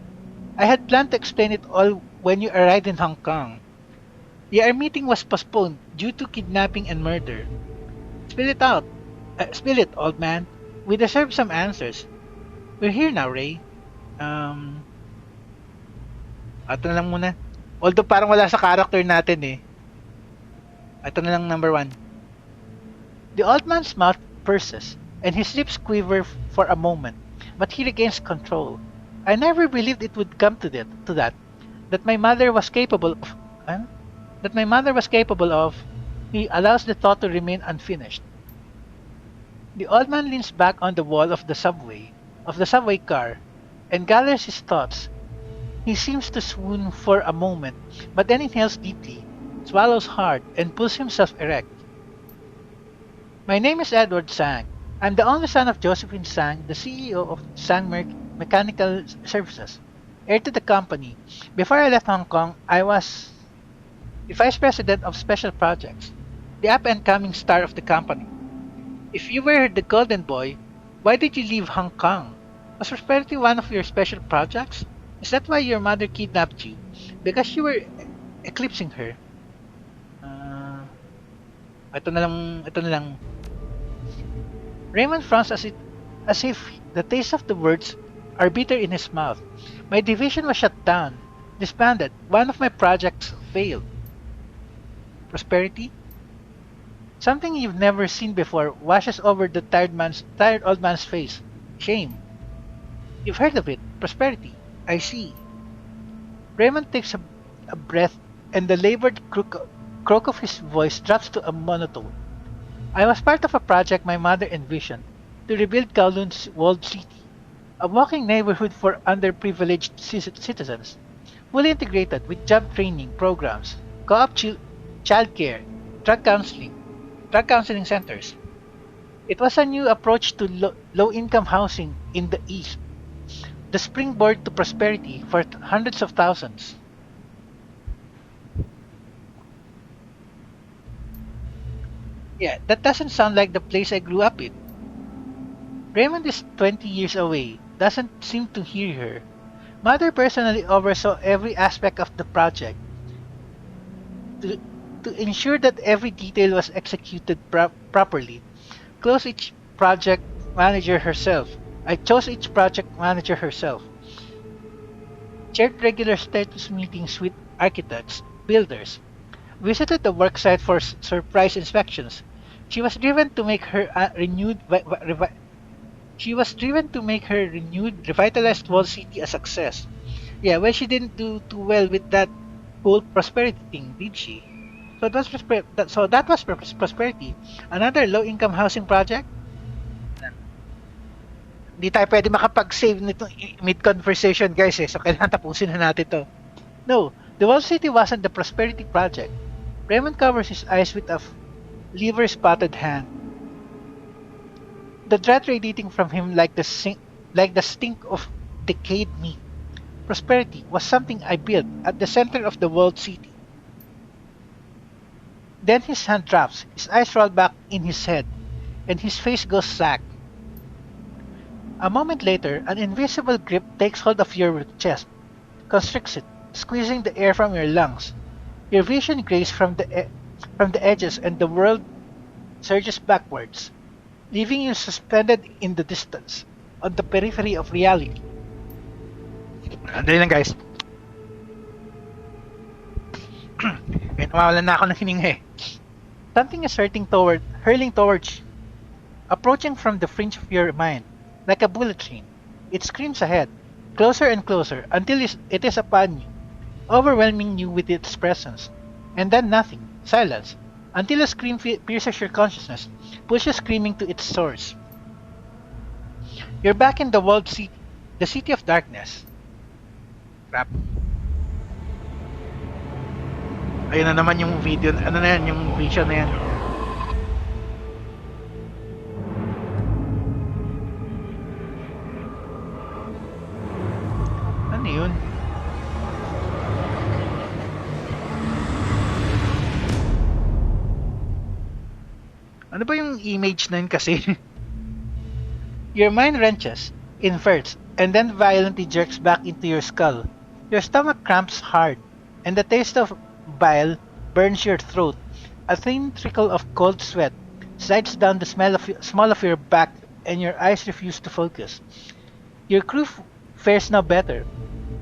I had planned to explain it all when you arrived in Hong Kong. Our meeting was postponed due to kidnapping and murder. Spill it out. Spill it, old man. We deserve some answers. We're here now, Ray. Ito na lang muna. Although parang wala sa character natin eh. Ito na lang number 1. The old man's mouth purses, and his lips quiver for a moment, but he regains control. I never believed it would come to that. That my mother was capable of... That my mother was capable of... He allows the thought to remain unfinished. The old man leans back on the wall of the subway car, and gathers his thoughts. He seems to swoon for a moment, but then inhales deeply, swallows hard, and pulls himself erect. My name is Edward Tsang. I'm the only son of Josephine Tsang, the CEO of Tsang Mechanical Services, heir to the company. Before I left Hong Kong, I was the Vice President of Special Projects, the up-and-coming star of the company. If you were the golden boy, why did you leave Hong Kong? Was prosperity one of your special projects? Is that why your mother kidnapped you? Because you were eclipsing her? Ito na lang. Raymond frowns as if the taste of the words are bitter in his mouth. My division was shut down, disbanded. One of my projects failed. Prosperity? Something you've never seen before washes over the tired old man's face. Shame. You've heard of it. Prosperity. I see. Raymond takes a breath and the labored croak of his voice drops to a monotone. I was part of a project my mother envisioned to rebuild Kowloon's walled city, a walking neighborhood for underprivileged citizens, fully integrated with job training programs, co-op childcare, drug counseling, drug counseling centers. It was a new approach to low-income housing in the East, the springboard to prosperity for hundreds of thousands. Yeah, that doesn't sound like the place I grew up in. Raymond is 20 years away, doesn't seem to hear her. Mother personally oversaw every aspect of the project to, to ensure that every detail was executed properly. Close each project manager herself. I chose each project manager herself. Chaired regular status meetings with architects, builders, visited the worksite for surprise inspections. She was driven to make her she was driven to make her renewed, revitalized wall city a success. Yeah, well, she didn't do too well with that whole prosperity thing, did she? So that was prosperity. Another low-income housing project. Hindi tayo pwede makapag-save nito mid-conversation, guys, eh. So kailangan tapusin na natin to. No, the wall city wasn't the prosperity project. Raymond covers his eyes with a liver-spotted hand, the dread radiating from him like like the stink of decayed meat. Prosperity was something I built at the center of the world city. Then his hand drops, his eyes roll back in his head, and his face goes slack. A moment later, an invisible grip takes hold of your chest, constricts it, squeezing the air from your lungs. Your vision grays from the edges, and the world surges backwards, leaving you suspended in the distance, on the periphery of reality. Andali lang, guys. Eh, nawawalan na ako ng hininga eh. Something is hurling towards you, approaching from the fringe of your mind, like a bullet train. It screams ahead, closer and closer, until it is upon you, overwhelming you with its presence. And then nothing, silence, until a scream pierces your consciousness, pushes screaming to its source. You're back in the walled city, the city of darkness. Crap. Ayun na naman yung video, ano na yan, yung vision na yan. Ano yun? Ano ba yung image na yun kasi? Your mind wrenches, inverts, and then violently jerks back into your skull. Your stomach cramps hard, and the taste of bile burns your throat. A thin trickle of cold sweat slides down the small of your back, and your eyes refuse to focus. Your crew fares no better.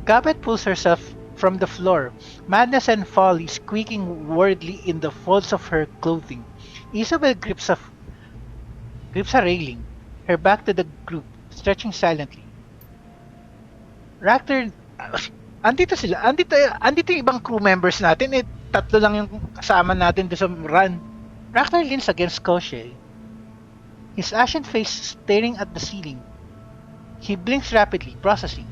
Gabet pulls herself from the floor, madness and folly squeaking wordly in the folds of her clothing. Isabel grips a railing, her back to the group, stretching silently. Ractor, andito sila. Andito yung ibang crew members natin. Eh, tatlo lang yung kasama natin doon sa run. Ractor leans against Koshei, his ashen face staring at the ceiling. He blinks rapidly, processing.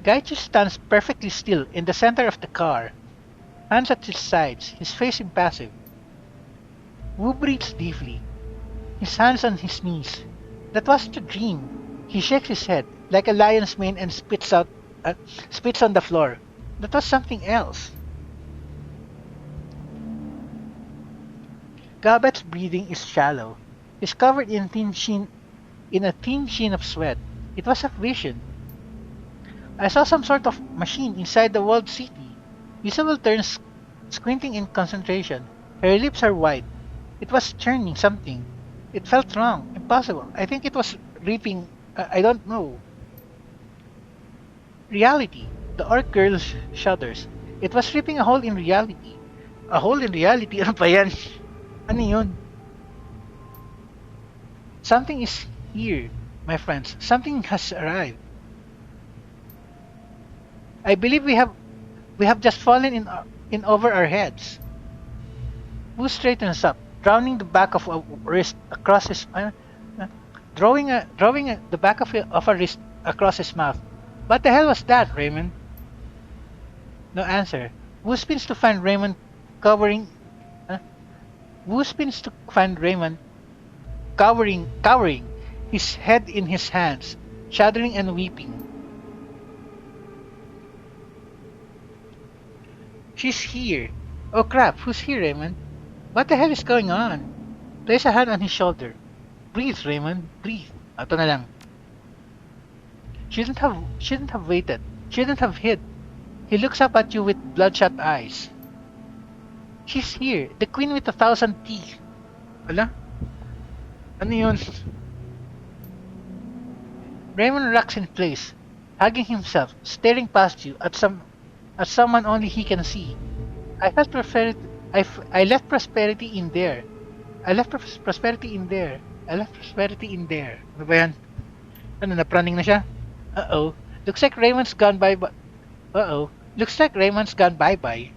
Gaichu stands perfectly still in the center of the car, hands at his sides, his face impassive. Wu breathes deeply, his hands on his knees. That wasn't a dream. He shakes his head like a lion's mane and spits on the floor. That was something else. Gabet's breathing is shallow. He's covered in a thin sheen of sweat. It was a vision. I saw some sort of machine inside the walled city. Isabel turns, squinting in concentration. Her lips are white. It was churning something. It felt wrong, impossible. I think it was reaping. I don't know. Reality. The orc girl shudders. It was ripping a hole in reality. A hole in reality? Ano pa yan? Ano yun? Something is here, my friends. Something has arrived. I believe we have We have just fallen in over our heads. Wu straightens up, drowning the back of a wrist across his uh, drawing the back of a wrist across his mouth. What the hell was that, Raymond? No answer. Wu spins to find Raymond covering. Uh, Wu spins to find Raymond cowering, his head in his hands, shuddering and weeping. She's here. Oh crap! Who's here, Raymond? What the hell is going on? Place a hand on his shoulder. Breathe, Raymond. Breathe. Ato na lang. Shouldn't have waited. Shouldn't have hid. He looks up at you with bloodshot eyes. She's here, the queen with 1,000 teeth. Ala? Ano yun? Raymond rocks in place, hugging himself, staring past you at someone only he can see. I felt prosperity. I left prosperity in there. I left prosperity in there. I left prosperity in there. Ano ba yan? Ano, napraning na siya? Uh-oh. Looks like Raymond's gone bye-bye. Uh-oh. Looks like Raymond's gone bye-bye.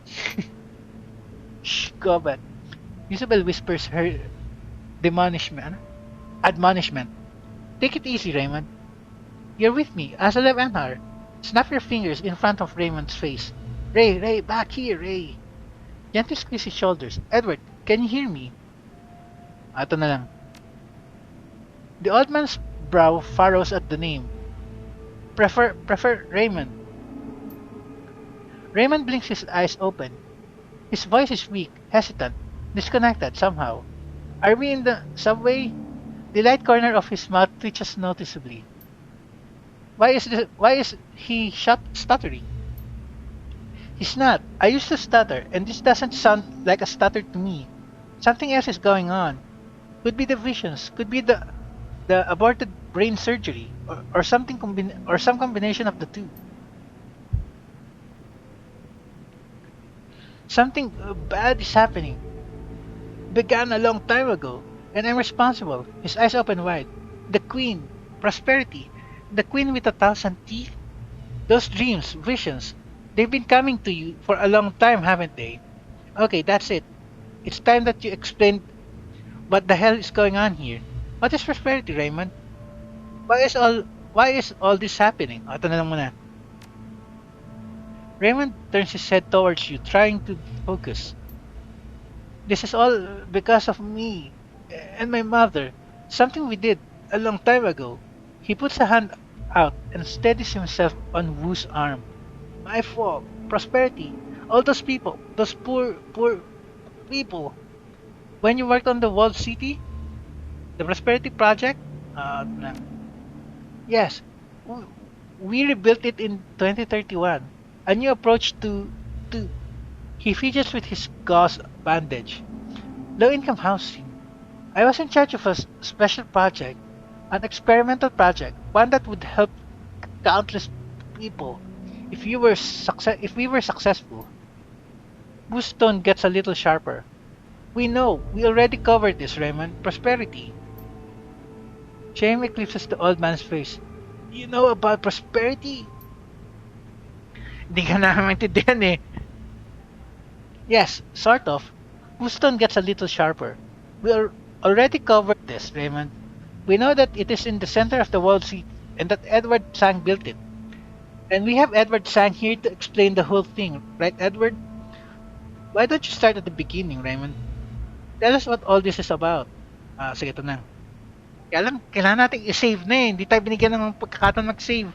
Shh, go back. Isabel whispers her demonishment, admonishment. Take it easy, Raymond. You're with me, as a left anhar. Snap your fingers in front of Raymond's face. Ray, back here, Ray. Gently squeeze his shoulders. Edward, can you hear me? Ato na lang. The old man's brow furrows at the name. Prefer Raymond. Raymond blinks his eyes open. His voice is weak, hesitant, disconnected somehow. Are we in the subway? The light corner of his mouth twitches noticeably. Why is he stuttering? He's not. I used to stutter, and this doesn't sound like a stutter to me. Something else is going on. Could be the visions, could be the aborted brain surgery, or some combination of the two. Something bad is happening. Began a long time ago, and I'm responsible. His eyes open wide. The queen, prosperity, the queen with 1,000 teeth. Those dreams, visions, they've been coming to you for a long time, haven't they? Okay, that's it. It's time that you explain what the hell is going on here. What is prosperity, Raymond? Why is all this happening? Ito na lang muna. Raymond turns his head towards you, trying to focus. This is all because of me and my mother. Something we did a long time ago. He puts a hand out and steadies himself on Wu's arm. My fault. Prosperity. All those people. Those poor people. When you worked on the walled city? The Prosperity Project? No. Yes. We rebuilt it in 2031. A new approach to he fidgets with his gauze bandage. Low-income housing. I was in charge of a special project, an experimental project, one that would help countless people. If we were successful. Whose tone gets a little sharper. We know. We already covered this, Raymond. Prosperity. Shame eclipses the old man's face. You know about prosperity? Hindi ka namin maintindihan eh. Yes, sort of. Houston gets a little sharper. Already covered this, Raymond. We know that it is in the center of the world city and that Edward Tsang built it. And we have Edward Tsang here to explain the whole thing, right, Edward? Why don't you start at the beginning, Raymond? Tell us what all this is about. Sige, ito na. Kaya lang, kailangan natin i-save na eh. Hindi tayo binigyan ng pagkakataon mag-save.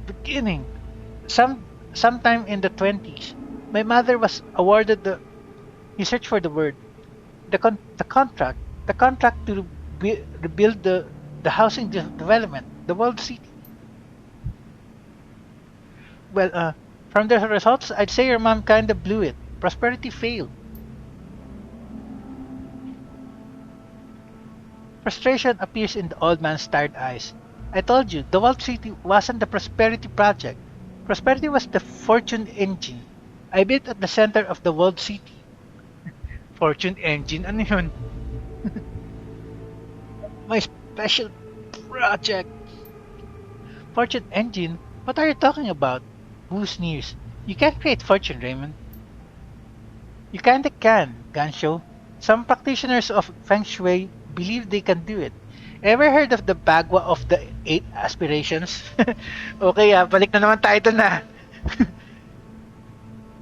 The beginning. Sometime in the 20s, my mother was awarded the. He searched for the word. The contract. The contract to rebuild the housing development, the world city. Well, from the results, I'd say your mom kinda blew it. Prosperity failed. Frustration appears in the old man's tired eyes. I told you, the world city wasn't the prosperity project. Prosperity was the fortune engine. I built at the center of the world city. Fortune engine? Ano yun? My special project. Fortune engine? What are you talking about? Wu sneers. You can't create fortune, Raymond. You kinda can, Gansho. Some practitioners of Feng Shui believe they can do it. Ever heard of the Bagua of the Eight Aspirations? Okay, balik na naman tayo dun na.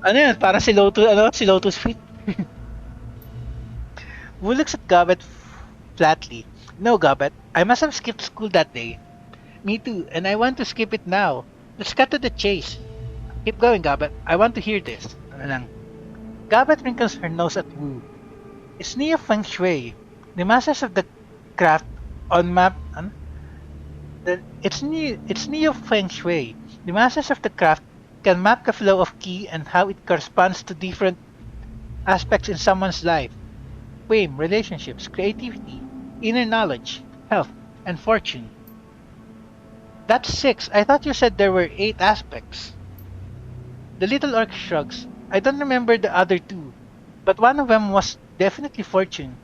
Ano yun? Parang si Lotus Feet. Wu looks at Gobbet flatly. No, Gobbet, I must have skipped school that day. Me too, and I want to skip it now. Let's cut to the chase. Keep going, Gobbet. I want to hear this. Ano lang. Gobbet wrinkles her nose at Wu. It's Neo Feng Shui. The masters of the craft on map. Ano? It's Neo Feng Shui. The masters of the craft can map the flow of ki and how it corresponds to different aspects in someone's life. Fame, relationships, creativity, inner knowledge, health, and fortune. That's six. I thought you said there were eight aspects. The little orc shrugs. I don't remember the other two, but one of them was definitely fortune.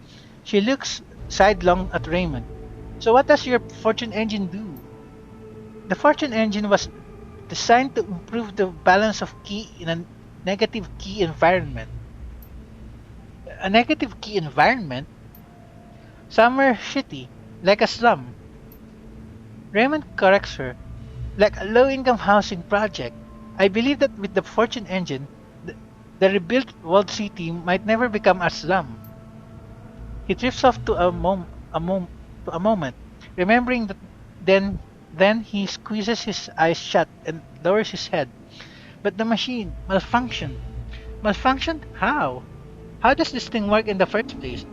She looks sidelong at Raymond. So what does your fortune engine do? The fortune engine was designed to improve the balance of ki in a negative ki environment. A negative ki environment? Somewhere shitty, like a slum. Raymond corrects her. Like a low-income housing project. I believe that with the fortune engine, the rebuilt walled city might never become a slum. He drifts off to a moment, remembering that then he squeezes his eyes shut and lowers his head. But the machine malfunctioned. Malfunctioned? How? How does this thing work in the first place?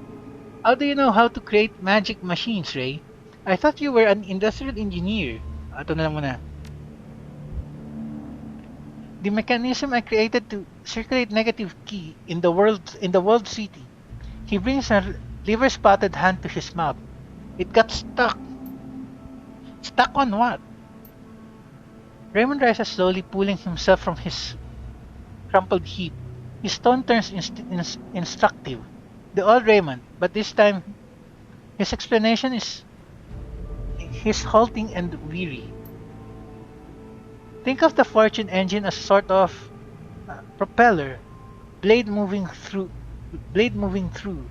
How do you know how to create magic machines, Ray? I thought you were an industrial engineer. Ito na lang muna. The mechanism I created to circulate negative ki in the world city. He brings a liver-spotted hand to his mouth. It got stuck. Stuck on what? Raymond rises slowly, pulling himself from his crumpled heap. His tone turns instructive. The old Raymond, but this time his explanation is he's halting and weary. Think of the fortune engine as a sort of propeller, blade moving through, blade moving through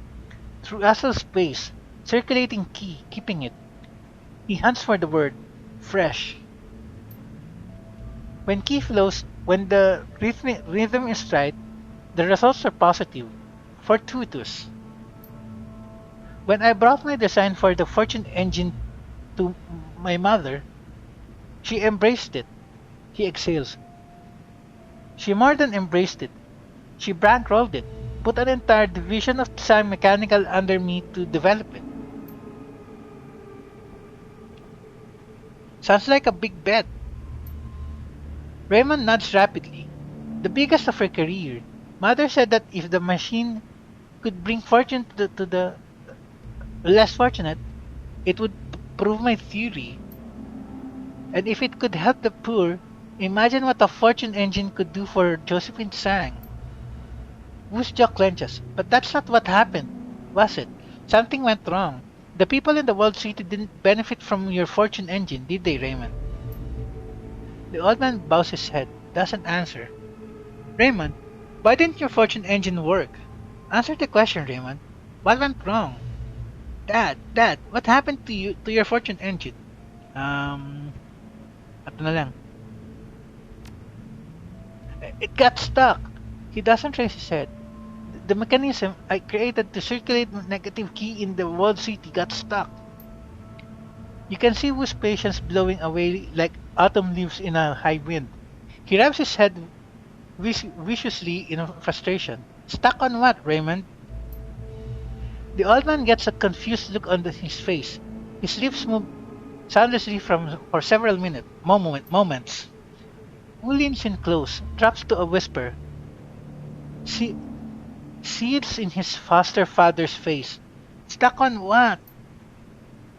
astral space, circulating ki, keeping it. He hunts for the word, fresh. When ki flows, when the rhythm is right, the results are positive, fortuitous. When I brought my design for the fortune engine to my mother, she embraced it. He exhales. She more than embraced it. She bankrolled it, put an entire division of design mechanical under me to develop it. Sounds like a big bet. Raymond nods rapidly. The biggest of her career. Mother said that if the machine could bring fortune to the less fortunate, it would prove my theory. And if it could help the poor, imagine what a fortune engine could do for Josephine Tsang. Wu's jaw clenches. But that's not what happened, was it? Something went wrong. The people in the world city didn't benefit from your fortune engine, did they, Raymond? The old man bows his head, doesn't answer. Raymond, why didn't your fortune engine work? Answer the question, Raymond. What went wrong? Dad, what happened to your fortune engine? Ito na lang. It got stuck. He doesn't raise his head. The mechanism I created to circulate negative ki in the world city got stuck. You can see Wu's patience blowing away like autumn leaves in a high wind. He rubs his head viciously in frustration. Stuck on what, Raymond? The old man gets a confused look on his face. His lips move soundlessly for several moments. Wu leans in close, drops to a whisper. Seeds in his foster father's face. Stuck on what?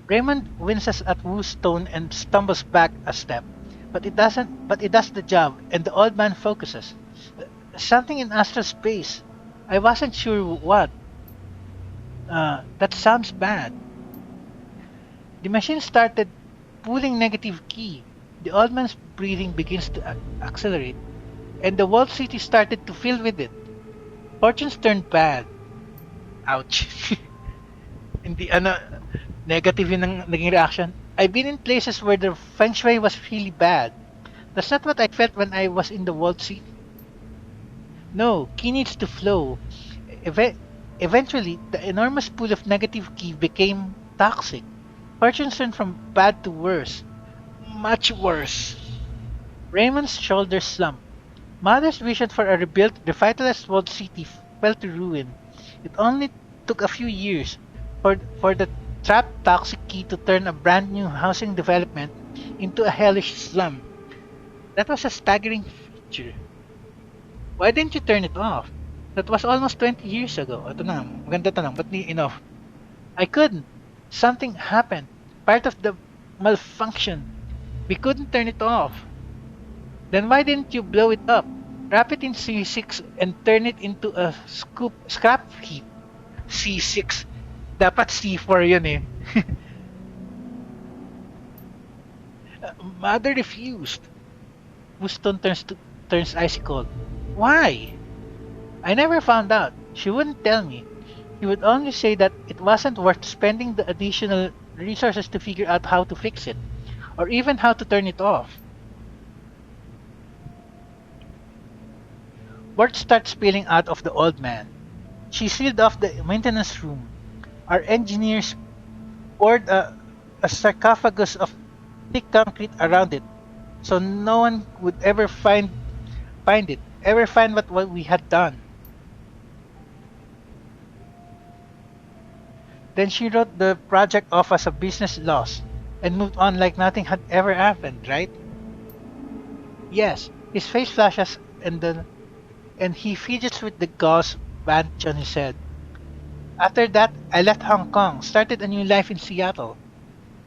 Raymond winces at Wu's tone and stumbles back a step. But it does the job, and the old man focuses. Something in astral space. I wasn't sure what. That sounds bad. The machine started pulling negative ki. The old man's breathing begins to accelerate, and the whole city started to fill with it. Fortunes turned bad. Ouch. Hindi, negative yun ang naging reaction. I've been in places where the feng shui was really bad. That's not what I felt when I was in the world city. No, ki needs to flow. Eve- Eventually, the enormous pool of negative ki became toxic. Fortunes turned from bad to worse. Much worse. Raymond's shoulders slumped. Mother's vision for a rebuilt, revitalized walled city fell to ruin. It only took a few years for the trapped toxic key to turn a brand new housing development into a hellish slum. That was a staggering feature. Why didn't you turn it off? That was almost 20 years ago. Ito na, maganda tanong. Ba't ni enough? I couldn't. Something happened. Part of the malfunction. We couldn't turn it off. Then why didn't you blow it up? Wrap it in C6 and turn it into a scrap heap. C6. Dapat C4 yun eh. Mother refused. Houston turns icy cold. Why? I never found out. She wouldn't tell me. She would only say that it wasn't worth spending the additional resources to figure out how to fix it, or even how to turn it off. Word starts spilling out of the old man. She sealed off the maintenance room. Our engineers poured a sarcophagus of thick concrete around it, so no one would ever find it, ever find what we had done. Then she wrote the project off as a business loss and moved on like nothing had ever happened, right? Yes, his face flashes and he fidgets with the gauze bandage on his head. After that, I left Hong Kong, started a new life in Seattle.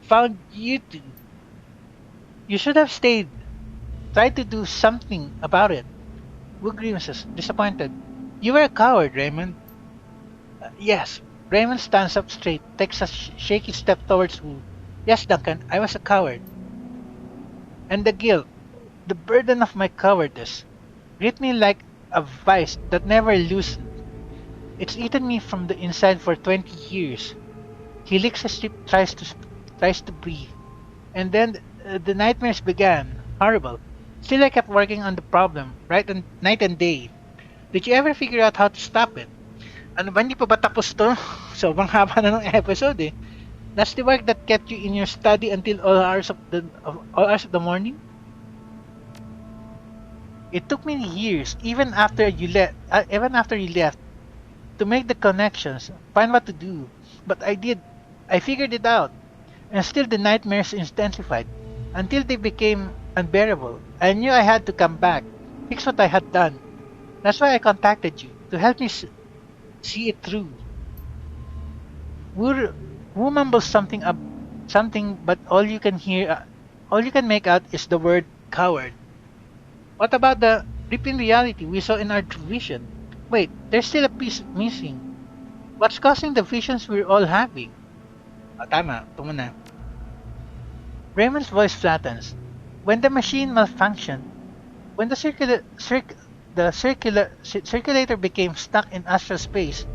Found you two. You should have stayed. Tried to do something about it. Wu grimaces, disappointed. You were a coward, Raymond. Yes. Raymond stands up straight, takes a shaky step towards Wu. Yes, Duncan, I was a coward. And the guilt, the burden of my cowardice, gripped me like a vice that never loosened. It's eaten me from the inside for 20 years. He licks his lip, tries to breathe. And then the nightmares began. Horrible. Still, I kept working on the problem, night and day. Did you ever figure out how to stop it? Ano ba, hindi pa ba tapos to? Sobrang haba na ng episode eh. That's the work that kept you in your study until all hours of the morning? It took me years, even after you left, to make the connections, find what to do. But I did. I figured it out. And still the nightmares intensified until they became unbearable. I knew I had to come back, fix what I had done. That's why I contacted you, to help me see it through. Wu, Wu mumbles something, but all you can make out is the word coward. What about the ripping reality we saw in our vision? Wait, there's still a piece missing. What's causing the visions we're all having? Tama, ito muna. Raymond's voice flattens. When the machine malfunctioned, when the circulator became stuck in astral space,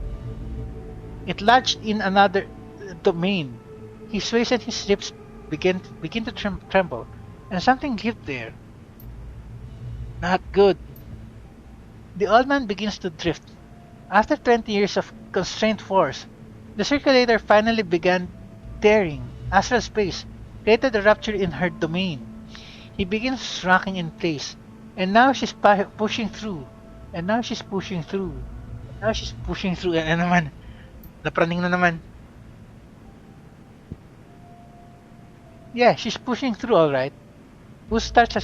it lodged in another domain. His face and his lips begin to tremble, and something lived there. Not good. The old man begins to drift. After 20 years of constrained force, the circulator finally began tearing astral space, created a rupture in her domain. He begins rocking in place, and now she's pushing through, and now she's pushing through, now she's pushing through, and naman, napraning na naman. Yeah, she's pushing through alright. Who snarls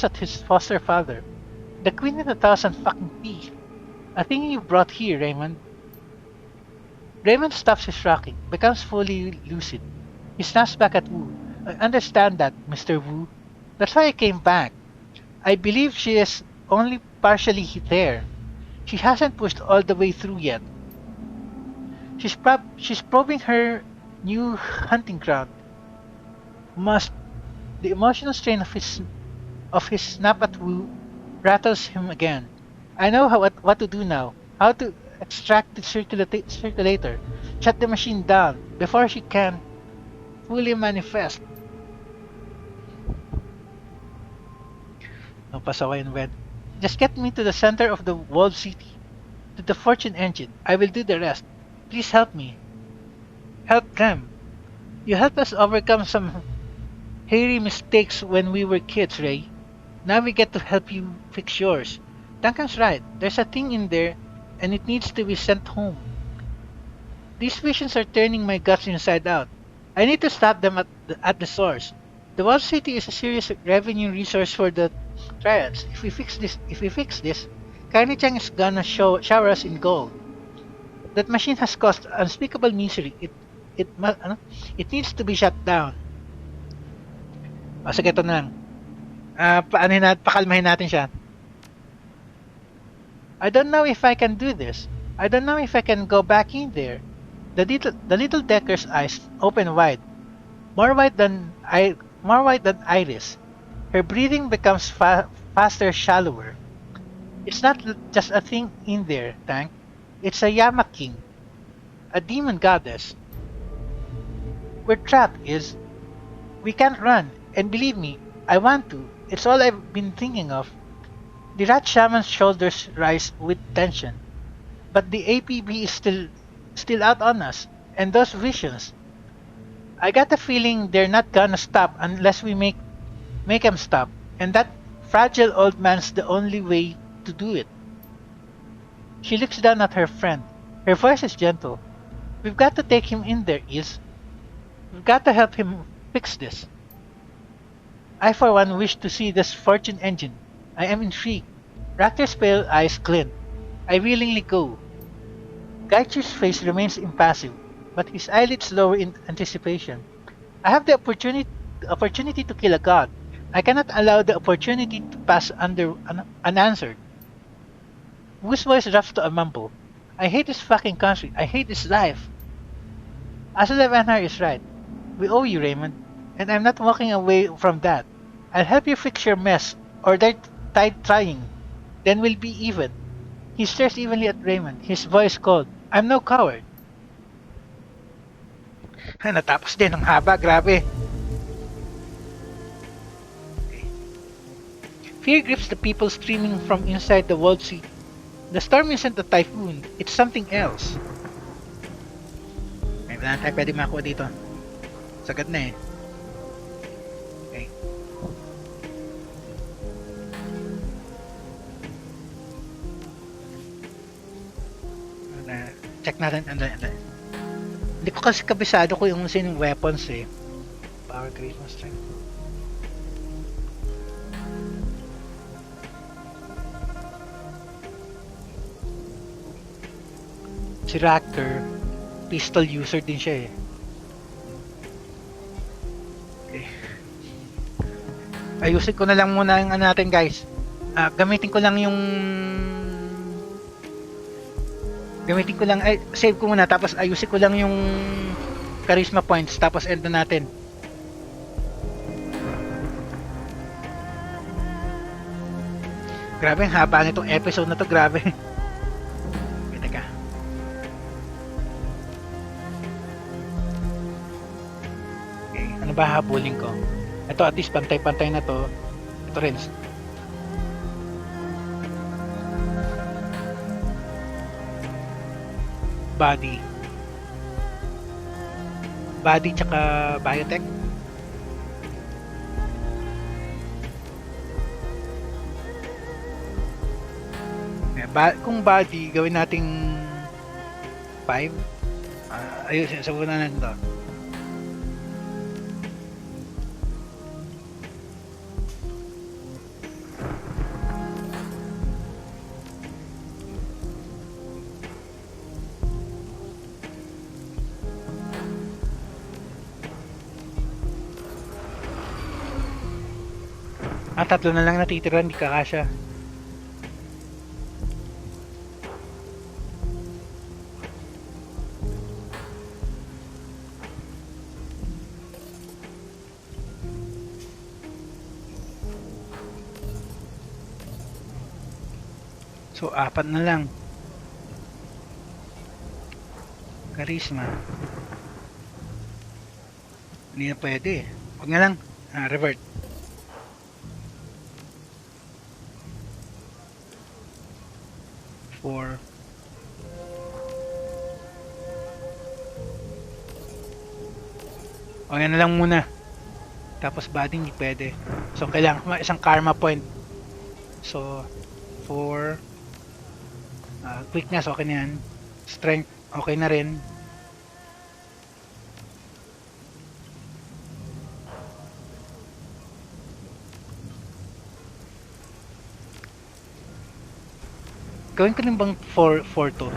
at his foster father. The queen with 1,000 fucking teeth. A thing you brought here, Raymond. Raymond stops his rocking, becomes fully lucid. He snaps back at Wu. I understand that, Mr. Wu. That's why I came back. I believe she is only partially there. She hasn't pushed all the way through yet. She's probing her new hunting ground. Must The emotional strain of his snap at Wu rattles him again. I know what to do now. How to extract the circulator, shut the machine down before she can fully manifest. No pasaway and wed. Just get me to the center of the walled city, to the fortune engine. I will do the rest. Please help me. Help them. You helped us overcome some hairy mistakes when we were kids, Ray. Now we get to help you fix yours. Duncan's right. There's a thing in there, and it needs to be sent home. These visions are turning my guts inside out. I need to stop them at the source. The Wall City is a serious revenue resource for the Triads. If we fix this, Kaini Chang is gonna shower us in gold. That machine has caused unspeakable misery. It needs to be shut down. O, sige, ito na lang. Pakalmahin natin siya. I don't know if I can do this. I don't know if I can go back in there. The little Decker's eyes open wide, more wide than Iris. Her breathing becomes faster, shallower. It's not just a thing in there, Tank. It's a Yama King, a demon goddess. We're trapped, Is. We can't run, and believe me, I want to. It's all I've been thinking of. The rat shaman's shoulders rise with tension. But the APB is still out on us, and those visions. I got the feeling they're not gonna stop unless we make them stop, and that fragile old man's the only way to do it. She looks down at her friend. Her voice is gentle. We've got to take him in there, Is. We've got to help him fix this. I for one wish to see this fortune engine. I am intrigued. Raptor's pale eyes glint. I willingly go. Gaichu's face remains impassive, but his eyelids lower in anticipation. I have the opportunity to kill a god. I cannot allow the opportunity to pass unanswered. Wu's voice drops to a mumble. I hate this fucking country. I hate this life. Asula Vanhar is right. We owe you, Raymond, and I'm not walking away from that. I'll help you fix your mess, or they're trying. Then we'll be even. He stares evenly at Raymond, his voice cold. I'm no coward. Natapos din, ang haba, grabe. Okay. Fear grips the people streaming from inside the walled city. The storm isn't a typhoon, it's something else. May wala tayo pwede makuha dito. Sagad na eh. Okay. Check natin. Hindi ko kasi kabisado ko yung sinong weapons eh. Power, charisma, strength. Si Raptor, pistol user din siya eh. Okay. Ayusin ko na lang muna yung natin, guys. Gamitin ko lang save ko muna, tapos ayusin ko lang yung charisma points, tapos end na natin. Grabe, ang haba nitong episode na to, grabe. Teka. Okay, ano ba habulin ko? Ito, at least pantay-pantay na to. Ito rin. Body tsaka biotech. Kung body gawin nating 5. Ayun, sabunan natin to. Tatlo na lang natitira, hindi kakasya. So, 4 na lang. Charisma. Hindi na pwede. Huwag na lang. Revert. Four. O yan na lang muna. Tapos body hindi pwede. So kailangan isang karma point. So 4. Quickness okay na yan. Strength okay na rin. Gawin ko rin bang 4 to?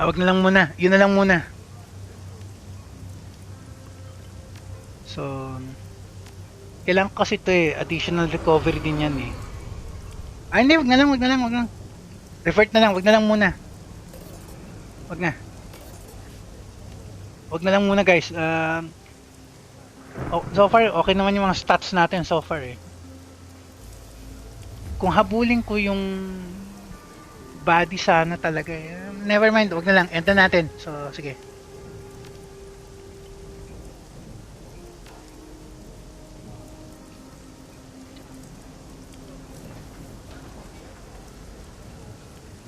Wag na lang muna. Yun na lang muna. So, kailangan kasi ito eh. Additional recovery din yan eh. Hindi. Wag na lang. Revert na lang. Wag na lang muna. Wag na. Wag na lang muna guys. So far, okay naman yung mga stats natin so far eh. Kung habulin ko yung body sana talaga eh. Never mind, wag na lang. End na natin. So, sige.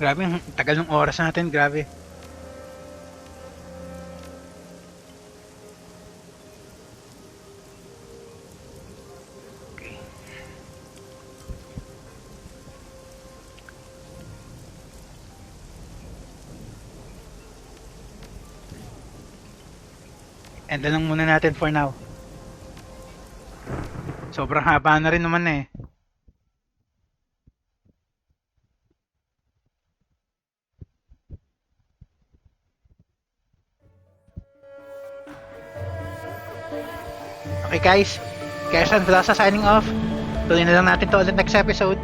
Grabe, ang tagal ng oras natin. Grabe. Okay. End na lang muna natin for now. Sobrang haba na rin naman eh. Okay guys, Kersan Plaza signing off. Tuloy na lang natin to ulit next episode.